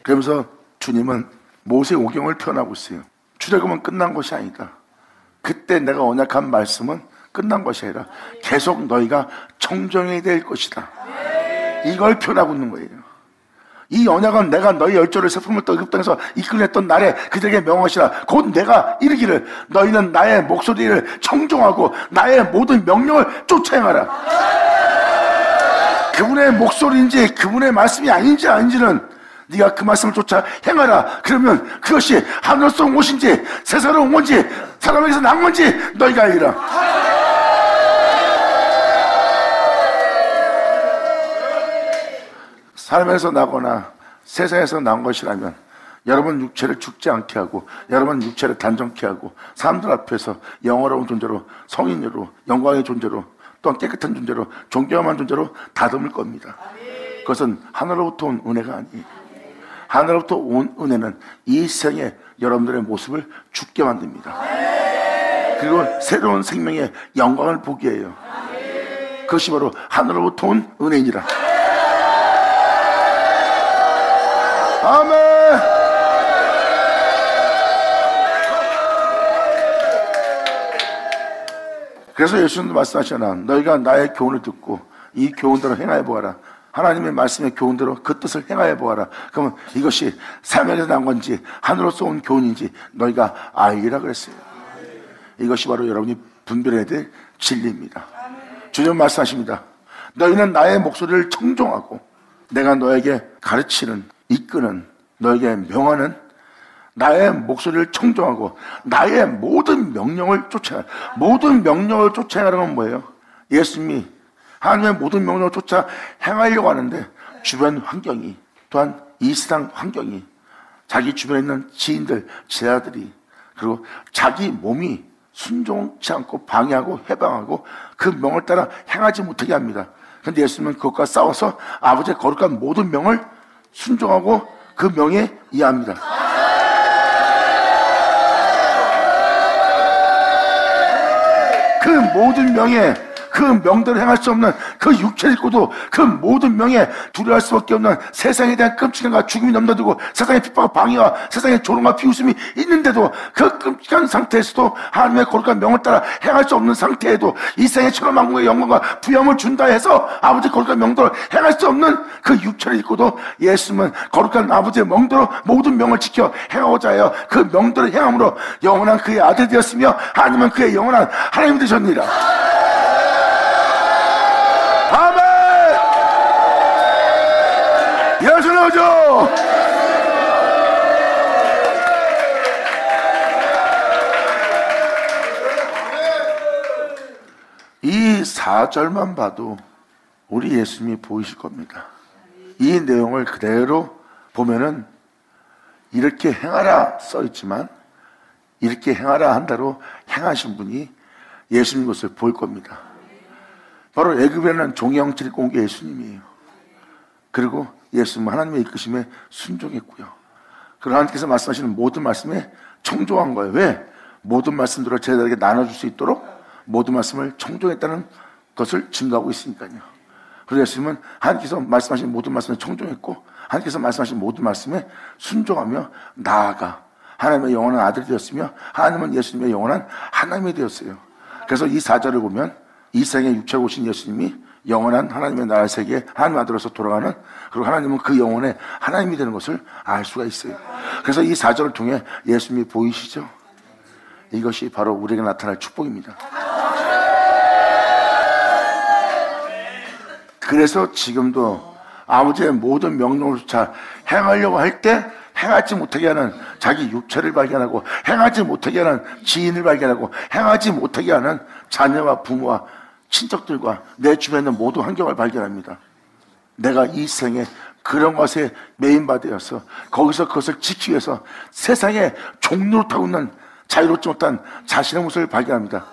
그러면서 주님은 모세 오경을 표현하고 있어요. 출애굽은 끝난 것이 아니다. 그때 내가 언약한 말씀은 끝난 것이 아니라 계속 너희가 청정해야 될 것이다. 이걸 표현하고 있는 거예요. 이 언약은 내가 너희 열조를 세품을 떠 애굽 땅에서 이끌어냈던 날에 그들에게 명하시라. 곧 내가 이르기를 너희는 나의 목소리를 청종하고 나의 모든 명령을 쫓아 행하라. 그분의 목소리인지 그분의 말씀이 아닌지는 네가 그 말씀을 쫓아 행하라. 그러면 그것이 하늘로서 온 것인지 세상으로 온 건지 사람에게서 난 건지 너희가 알리라. 사람에서 나거나 세상에서 난 것이라면 여러분 육체를 죽지 않게 하고 여러분 육체를 단정케 하고 사람들 앞에서 영화로운 존재로, 성인으로, 영광의 존재로, 또한 깨끗한 존재로, 존귀한 존재로 다듬을 겁니다. 그것은 하늘로부터 온 은혜가 아니에요. 하늘로부터 온 은혜는 이 세상에 여러분들의 모습을 죽게 만듭니다. 그리고 새로운 생명의 영광을 보게 해요. 그것이 바로 하늘로부터 온 은혜이니라. 아멘. 그래서 예수님도 말씀하시잖아. 너희가 나의 교훈을 듣고 이 교훈대로 행하여 보아라. 하나님의 말씀의 교훈대로 그 뜻을 행하여 보아라. 그러면 이것이 사면에서 난 건지 하늘로서 온 교훈인지 너희가 알리라 그랬어요. 이것이 바로 여러분이 분별해야 될 진리입니다. 주님 말씀하십니다. 너희는 나의 목소리를 청종하고 내가 너에게 가르치는, 이끄는, 너에게 명하는 나의 목소리를 청종하고 나의 모든 명령을 쫓아야. 모든 명령을 쫓아 행하라는 건 뭐예요? 예수님이 하나님의 모든 명령을 쫓아 행하려고 하는데 주변 환경이, 또한 이 세상 환경이, 자기 주변에 있는 지인들, 제자들이, 그리고 자기 몸이 순종치 않고 방해하고 해방하고 그 명을 따라 행하지 못하게 합니다. 그런데 예수님은 그것과 싸워서 아버지의 거룩한 모든 명을 순종하고 그 명에 이해합니다. 모든 명예, 그 명대로 행할 수 없는 그 육체를 입고도 그 모든 명예 두려워할 수밖에 없는 세상에 대한 끔찍함과 죽음이 넘나들고 세상의 핍박과 방해와 세상의 조롱과 비웃음이 있는데도 그 끔찍한 상태에서도 하나님의 거룩한 명을 따라 행할 수 없는 상태에도 이 세상의 천하만국의 영광과 부여함을 준다 해서 아버지의 거룩한 명대로 행할 수 없는 그 육체를 입고도 예수님은 거룩한 아버지의 명대로 모든 명을 지켜 행하고자 하여 그 명대로 행함으로 영원한 그의 아들이 되었으며 하나님은 그의 영원한 하나님이 되셨느니라. 아멘! 일어서나오죠! 이 4절만 봐도 우리 예수님이 보이실 겁니다. 이 내용을 그대로 보면은 이렇게 행하라 써있지만 이렇게 행하라 한다로 행하신 분이 예수님 것을 보일 겁니다. 바로 애굽에는 종의 형체를 입고 온 게 예수님이에요. 그리고 예수님은 하나님의 이끄심에 순종했고요. 그리고 하나님께서 말씀하시는 모든 말씀에 청종한 거예요. 왜? 모든 말씀들을 제자들에게 나눠줄 수 있도록 모든 말씀을 청종했다는 것을 증거하고 있으니까요. 그래서 예수님은 하나님께서 말씀하신 모든 말씀에 청종했고 하나님께서 말씀하신 모든 말씀에 순종하며 나아가 하나님의 영원한 아들이 되었으며 하나님은 예수님의 영원한 하나님이 되었어요. 그래서 이 4절을 보면 이 세상에 육체로 오신 예수님이 영원한 하나님의 나라 세계에 하나님 아들로서 돌아가는, 그리고 하나님은 그 영혼의 하나님이 되는 것을 알 수가 있어요. 그래서 이 4절을 통해 예수님이 보이시죠? 이것이 바로 우리에게 나타날 축복입니다. 그래서 지금도 아버지의 모든 명령조차 행하려고 할 때 행하지 못하게 하는 자기 육체를 발견하고 행하지 못하게 하는 지인을 발견하고 행하지 못하게 하는 자녀와 부모와 친척들과 내 주변에 있는 모든 환경을 발견합니다. 내가 이 생에 그런 것에 메인바되어서 거기서 그것을 지키기 위해서 세상에 종로를 타고 있는 자유롭지 못한 자신의 모습을 발견합니다.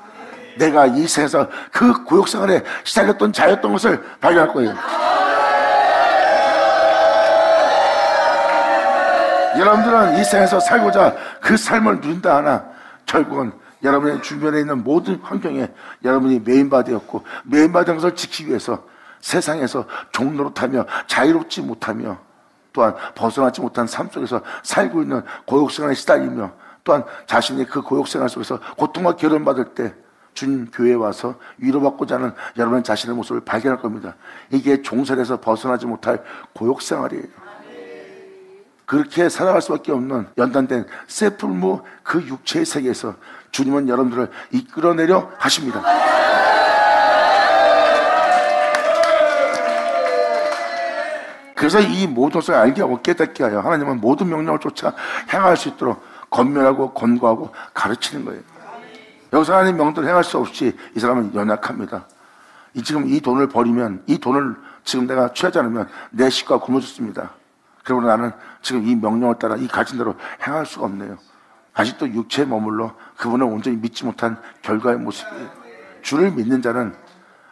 내가 이 생에서 그 고역생활에 시달렸던 자였던 것을 발견할 거예요. 여러분들은 이 세상에서 살고자 그 삶을 누린다 하나 결국은 여러분의 주변에 있는 모든 환경에 여러분이 메인바되었고 메인바된 것을 지키기 위해서 세상에서 종노릇하며 자유롭지 못하며 또한 벗어나지 못한 삶 속에서 살고 있는 고역생활에 시달리며 또한 자신의 그 고역생활 속에서 고통과 결혼받을 때 주님 교회에 와서 위로받고자 하는 여러분의 자신의 모습을 발견할 겁니다. 이게 종살에서 벗어나지 못할 고역생활이에요. 그렇게 살아갈 수밖에 없는 연단된 세풀무 그 육체의 세계에서 주님은 여러분들을 이끌어내려 하십니다. 그래서 이 모든 것을 알게 하고 깨닫게 하여 하나님은 모든 명령을 쫓아 행할 수 있도록 권면하고 권고하고 가르치는 거예요. 여기서 하나님 명령을 행할 수 없이 이 사람은 연약합니다. 지금 이 돈을 버리면, 이 돈을 지금 내가 취하지 않으면 내 식구가 굶어 죽습니다. 그리고 나는 지금 이 명령을 따라 이 가진 대로 행할 수가 없네요. 아직도 육체에 머물러 그분을 온전히 믿지 못한 결과의 모습이에요. 주를 믿는 자는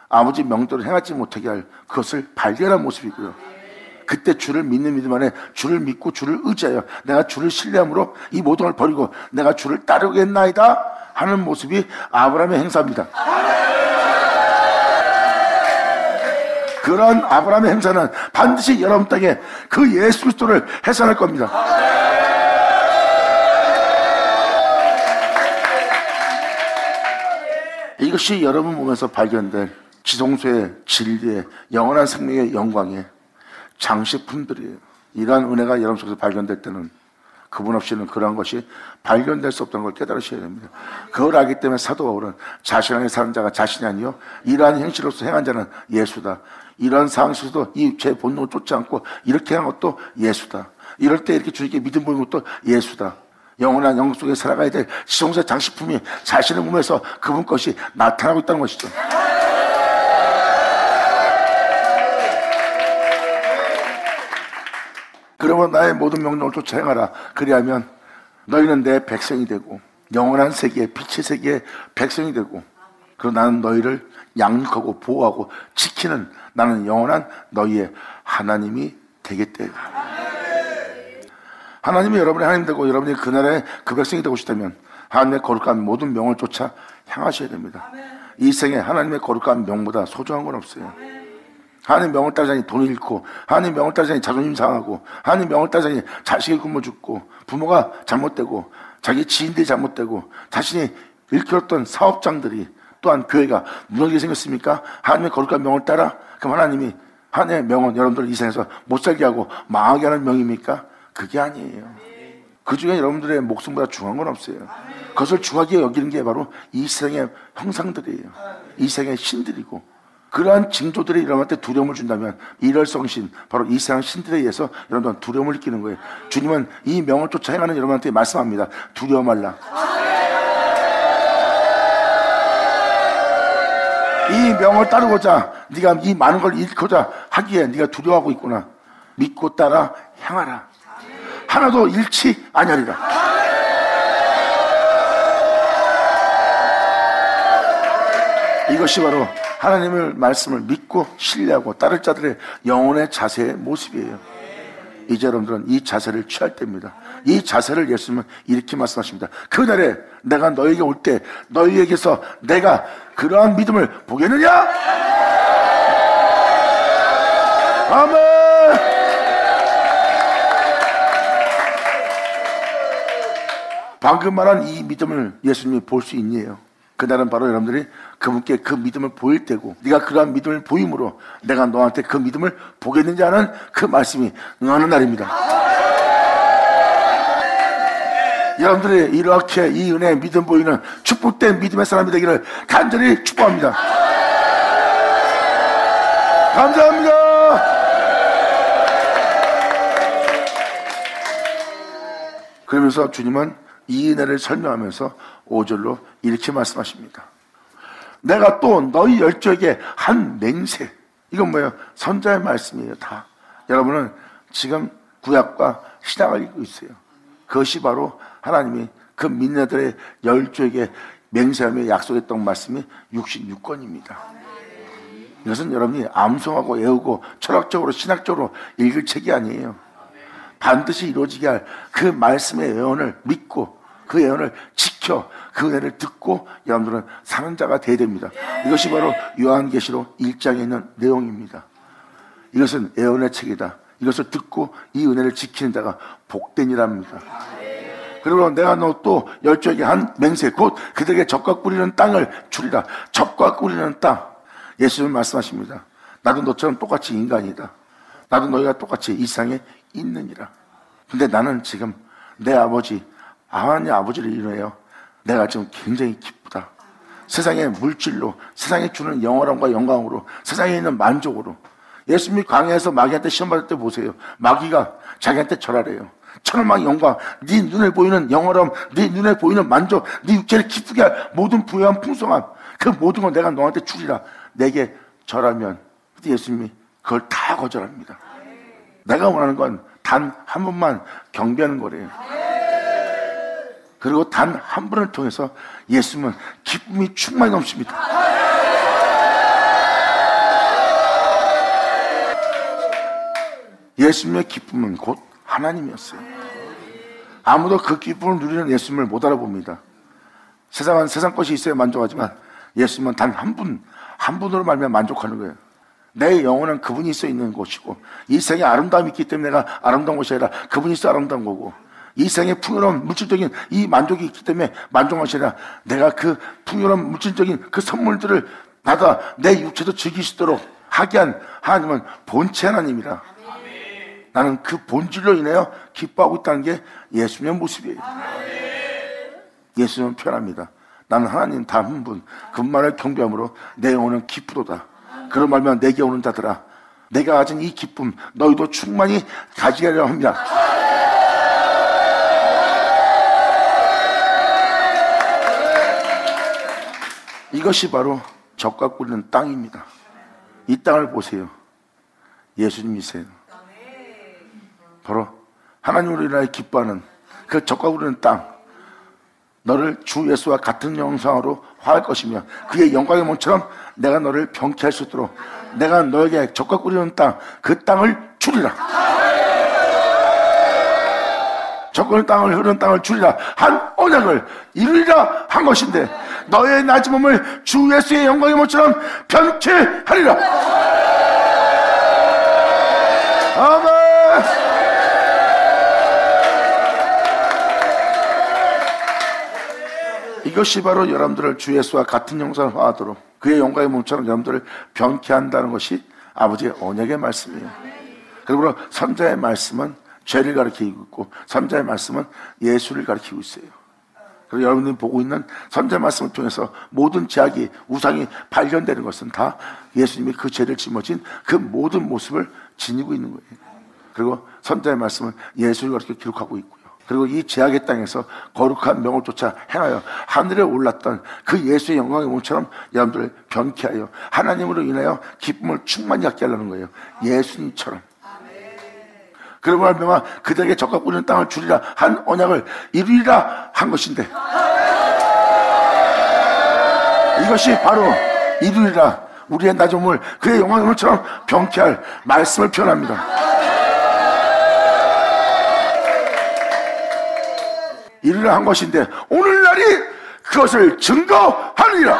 아버지 명대로 행하지 못하게 할 그것을 발견한 모습이고요. 그때 주를 믿는 믿음 안에 주를 믿고 주를 의지하여 내가 주를 신뢰함으로 이 모든 걸 버리고 내가 주를 따르겠나이다 하는 모습이 아브라함의 행사입니다. 그런 아브라함의 행사는 반드시 여러분 땅에 그 예수 그리스도를 해산할 겁니다. 이것이 여러분 몸에서 발견될 지성소의 진리의 영원한 생명의 영광의 장식품들이에요. 이러한 은혜가 여러분 속에서 발견될 때는 그분 없이는 그러한 것이 발견될 수 없다는 걸 깨달으셔야 됩니다. 그걸 알기 때문에 사도 바울은 자신 안에 사는 자가 자신이 아니요 이러한 행실로서 행한 자는 예수다. 이러한 상황 속에서도 이 죄의 본능을 쫓지 않고 이렇게 하는 것도 예수다. 이럴 때 이렇게 주님께 믿음 보이는 것도 예수다. 영원한 영광 속에 살아가야 될 지성소의 장식품이 자신의 몸에서 그분 것이 나타나고 있다는 것이죠. 그러면 나의 모든 명령을 쫓아 행하라. 그리하면 너희는 내 백성이 되고 영원한 세계의 빛의 세계의 백성이 되고 그리고 나는 너희를 양육하고 보호하고 지키는 나는 영원한 너희의 하나님이 되겠대. 하나님이 여러분의 하나님 되고 여러분이 그날의 그 백성이 되고 싶다면 하나님의 거룩한 모든 명을 쫓아 향하셔야 됩니다. 이 생에 하나님의 거룩한 명보다 소중한 건 없어요. 하나님 명을 따르자니 돈을 잃고, 하나님 명을 따르자니 자존심 상하고, 하나님 명을 따르자니 자식이 굶어 죽고, 부모가 잘못되고, 자기 지인들이 잘못되고, 자신이 일컬었던 사업장들이, 또한 교회가 무너지게 생겼습니까? 하나님의 거룩한 명을 따라? 그럼 하나님이 하나님의 명은 여러분들을 이 세상에서 못 살게 하고 망하게 하는 명입니까? 그게 아니에요. 그 중에 여러분들의 목숨보다 중요한 건 없어요. 그것을 중하게 여기는 게 바로 이 세상의 형상들이에요. 이 세상의 신들이고, 그러한 징조들이 여러분한테 두려움을 준다면 일월성신, 바로 이 세상 신들에 의해서 여러분들은 두려움을 느끼는 거예요. 주님은 이 명을 쫓아 행하는 여러분한테 말씀합니다. 두려워 말라. 이 명을 따르고자, 네가 이 많은 걸 잃고자 하기에 네가 두려워하고 있구나. 믿고 따라 행하라. 하나도 잃지 아니하리라. 이것이 바로 하나님의 말씀을 믿고 신뢰하고 따를 자들의 영혼의 자세의 모습이에요. 이제 여러분들은 이 자세를 취할 때입니다. 이 자세를 예수님은 이렇게 말씀하십니다. 그날에 내가 너에게 올 때 너희에게서 내가 그러한 믿음을 보겠느냐? 아멘. 방금 말한 이 믿음을 예수님이 볼 수 있니에요. 그날은 바로 여러분들이 그분께 그 믿음을 보일 때고, 네가 그러한 믿음을 보임으로 내가 너한테 그 믿음을 보겠는지 하는 그 말씀이 응하는 날입니다. 여러분들이 이렇게 이 은혜의 믿음 보이는 축복된 믿음의 사람이 되기를 간절히 축복합니다. 감사합니다. 그러면서 주님은 이 은혜를 설명하면서 5절로 이렇게 말씀하십니다. 내가 또 너희 열조에게 한 맹세. 이건 뭐예요? 선자의 말씀이에요. 다. 여러분은 지금 구약과 신약을 읽고 있어요. 그것이 바로 하나님이 그 민나들의 열조에게 맹세하며 약속했던 말씀이 66권입니다. 이것은 여러분이 암송하고 외우고 철학적으로 신학적으로 읽을 책이 아니에요. 반드시 이루어지게 할 그 말씀의 예언을 믿고 그 예언을 지켜 그 은혜를 듣고 여러분들은 사는 자가 되어야 됩니다. 이것이 바로 요한계시록 1장에 있는 내용입니다. 이것은 예언의 책이다. 이것을 듣고 이 은혜를 지키는 자가 복된이랍니다. 그리고 내가 너 또 열조에게 한 맹세, 곧 그들에게 젖과 꿀이는 땅을 주리라. 젖과 꿀이는 땅. 예수님은 말씀하십니다. 나도 너처럼 똑같이 인간이다. 나도 너희가 똑같이 이 세상에 있느니라. 근데 나는 지금 내 아버지, 하나님 아버지를 인하여 내가 지금 굉장히 기쁘다. 세상의 물질로, 세상에 주는 영원함과 영광으로, 세상에 있는 만족으로. 예수님이 광야에서 마귀한테 시험 받을 때 보세요. 마귀가 자기한테 절하래요. 천하만 영광, 네 눈에 보이는 영원함, 네 눈에 보이는 만족, 네 육체를 기쁘게 할 모든 부유함, 풍성함, 그 모든 걸 내가 너한테 주리라. 내게 절하면 예수님이 그걸 다 거절합니다. 내가 원하는 건 단 한 번만 경배하는 거래요. 그리고 단 한 분을 통해서 예수님은 기쁨이 충만히 넘칩니다. 예수님의 기쁨은 곧 하나님이었어요. 아무도 그 기쁨을 누리는 예수님을 못 알아봅니다. 세상은 세상 것이 있어야 만족하지만 예수님은 단 한 분으로 말미암아 만족하는 거예요. 내 영혼은 그분이 있어 있는 곳이고, 이 세상에 아름다움이 있기 때문에 내가 아름다운 것이 아니라 그분이 있어 아름다운 거고, 이 세상에 풍요로운 물질적인 이 만족이 있기 때문에 만족한 것이 아니라 내가 그 풍요로운 물질적인 그 선물들을 받아 내 육체도 즐길 수 있도록 하게 한 하나님은 본체 하나님이라. 나는 그 본질로 인하여 기뻐하고 있다는 게 예수님의 모습이에요. 예수님은 표현합니다. 나는 하나님 단 한 분, 그분만을 경배함으로 내 영혼은 기쁘도다. 그런 말면 내게 오는 자들아, 내가 가진 이 기쁨 너희도 충만히 가지게 하려 합니다. 이것이 바로 젖과 꿀이는 땅입니다. 이 땅을 보세요. 예수님이세요. 바로 하나님으로 인하여 기뻐하는 그 젖과 꿀이는 땅, 너를 주 예수와 같은 형상으로 화할 것이며 그의 영광의 몸처럼 내가 너를 병케 할 수 있도록 내가 너에게 젖과 꿀이는 땅, 그 땅을 주리라. 젖과 꿀이는 땅을, 흐르는 땅을 주리라 한 언약을 이루리라 한 것인데, 너의 낮은 몸을 주 예수의 영광의 몸처럼 변케 하리라. 아멘. 이것이 바로 여러분들을 주 예수와 같은 형상을 화하도록 그의 영광의 몸처럼 여러분들을 변케 한다는 것이 아버지의 언약의 말씀이에요. 그리고 선자의 말씀은 죄를 가리키고 있고 선자의 말씀은 예수를 가리키고 있어요. 그리고 여러분들이 보고 있는 선자의 말씀을 통해서 모든 제약이 우상이 발견되는 것은 다 예수님이 그 죄를 짊어진 그 모든 모습을 지니고 있는 거예요. 그리고 선자의 말씀은 예수를 가리켜 기록하고 있고요. 그리고 이 제약의 땅에서 거룩한 명을 쫓아 행하여 하늘에 올랐던 그 예수의 영광의 몸처럼 여러분들을 변케 하여 하나님으로 인하여 기쁨을 충만히 갖게 하려는 거예요. 예수님처럼. 그러고 말미암아 그들에게 적과 꿀리는 땅을 주리라 한 언약을 이루리라 한 것인데, 이것이 바로 이루리라, 우리의 낮은 몸을 그의 영광의 몸처럼 변케 할 말씀을 표현합니다. 이루리라 한 것인데 오늘날이 그것을 증거하느니라.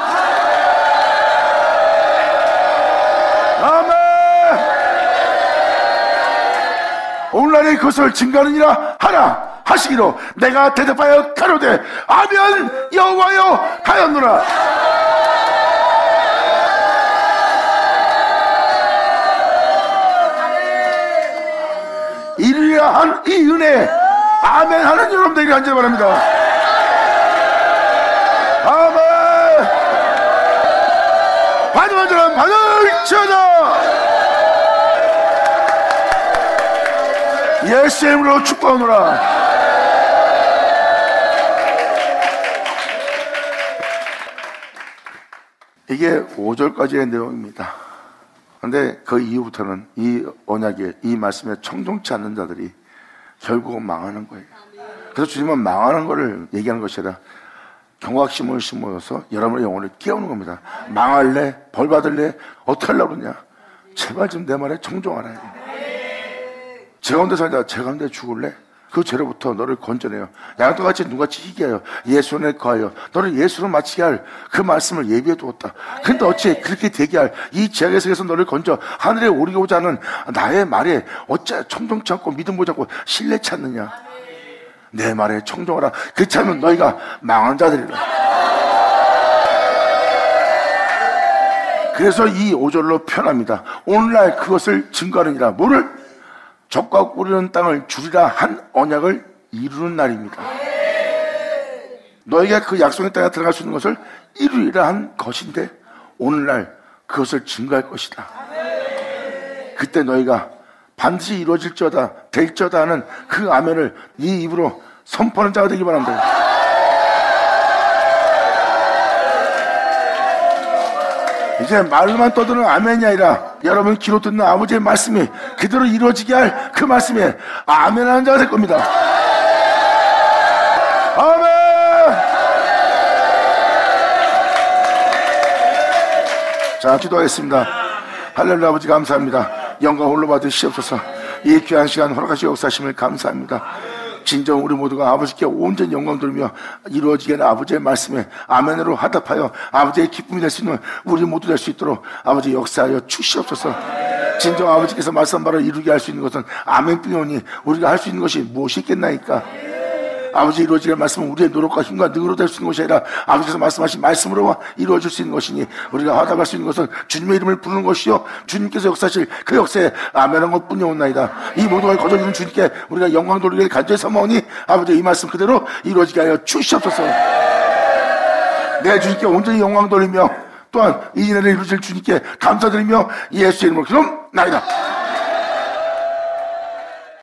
아멘. 오늘날이 그것을 증거하느니라 하라 하시기로 내가 대답하여 가로되 아멘 여호와여 하였노라. 이루리라 한 이 은혜 아멘 하는 여러분들에게 간절히 바랍니다. 아멘. 받으면 저는 받을지어다. 예수의 이름으로 축복하노라. 이게 5절까지의 내용입니다. 그런데 그 이후부터는 이 언약에 이 말씀에 청종치 않는 자들이 결국은 망하는 거예요. 그래서 주님은 망하는 거를 얘기하는 것이 아니라 경각심을 심어서 여러분의 영혼을 깨우는 겁니다. 망할래? 벌 받을래? 어떻게 하려고 그러냐? 제발 좀 내 말에 청종하라. 제 가운데 살다 제 가운데 죽을래? 그 죄로부터 너를 건져내요. 양도같이 눈같이 희게 하여 예수 안에 거하여 너를 예수로 마치게 할 그 말씀을 예비해 두었다. 근데 어찌 그렇게 되게 할 이 죄악의 세계에서 너를 건져 하늘에 오르고자 하는 나의 말에 어찌 청종치 않고 믿음 보지 않고 신뢰치 않느냐? 내 말에 청종하라. 그렇지 않으면 너희가 망한 자들이라. 그래서 이 5절로 표현합니다. 오늘날 그것을 증거하느니라. 뭐를? 적과 꿀리는 땅을 주리라 한 언약을 이루는 날입니다. 너희가 그 약속의 땅에 들어갈 수 있는 것을 이루리라 한 것인데 오늘날 그것을 증거할 것이다. 그때 너희가 반드시 이루어질지어다 될지어다 하는 그 아멘을 네 입으로 선포하는 자가 되기 바랍니다. 이제 말로만 떠드는 아멘이 아니라 여러분 귀로 듣는 아버지의 말씀이 그대로 이루어지게 할 그 말씀에 아멘하는 자가 될 겁니다. 아멘. 자, 기도하겠습니다. 할렐루야. 아버지 감사합니다. 영광 홀로 받으시옵소서. 이 귀한 시간 허락하시고 역사하심을 감사합니다. 진정 우리 모두가 아버지께 온전히 영광 돌리며 이루어지게 하는 아버지의 말씀에 아멘으로 화답하여 아버지의 기쁨이 될 수 있는 우리 모두 될 수 있도록 아버지 역사하여 주시옵소서. 진정 아버지께서 말씀 바로 이루게 할 수 있는 것은 아멘뿐이오니 우리가 할 수 있는 것이 무엇이 있겠나이까. 아버지 이루어지게 할 말씀은 우리의 노력과 힘과 능으로 될 수 있는 것이 아니라 아버지께서 말씀하신 말씀으로 이루어질 수 있는 것이니 우리가 화답할 수 있는 것은 주님의 이름을 부르는 것이요 주님께서 역사하실 그 역사에 아멘한 것뿐이옵나이다. 이 모든 걸 거저 이룬 주님께 우리가 영광 돌리기를 간절히 사모하니 아버지 이 말씀 그대로 이루어지게 하여 주시옵소서. 내 주님께 온전히 영광 돌리며 또한 이 은혜를 이루실 주님께 감사드리며 예수의 이름으로 기도나이다.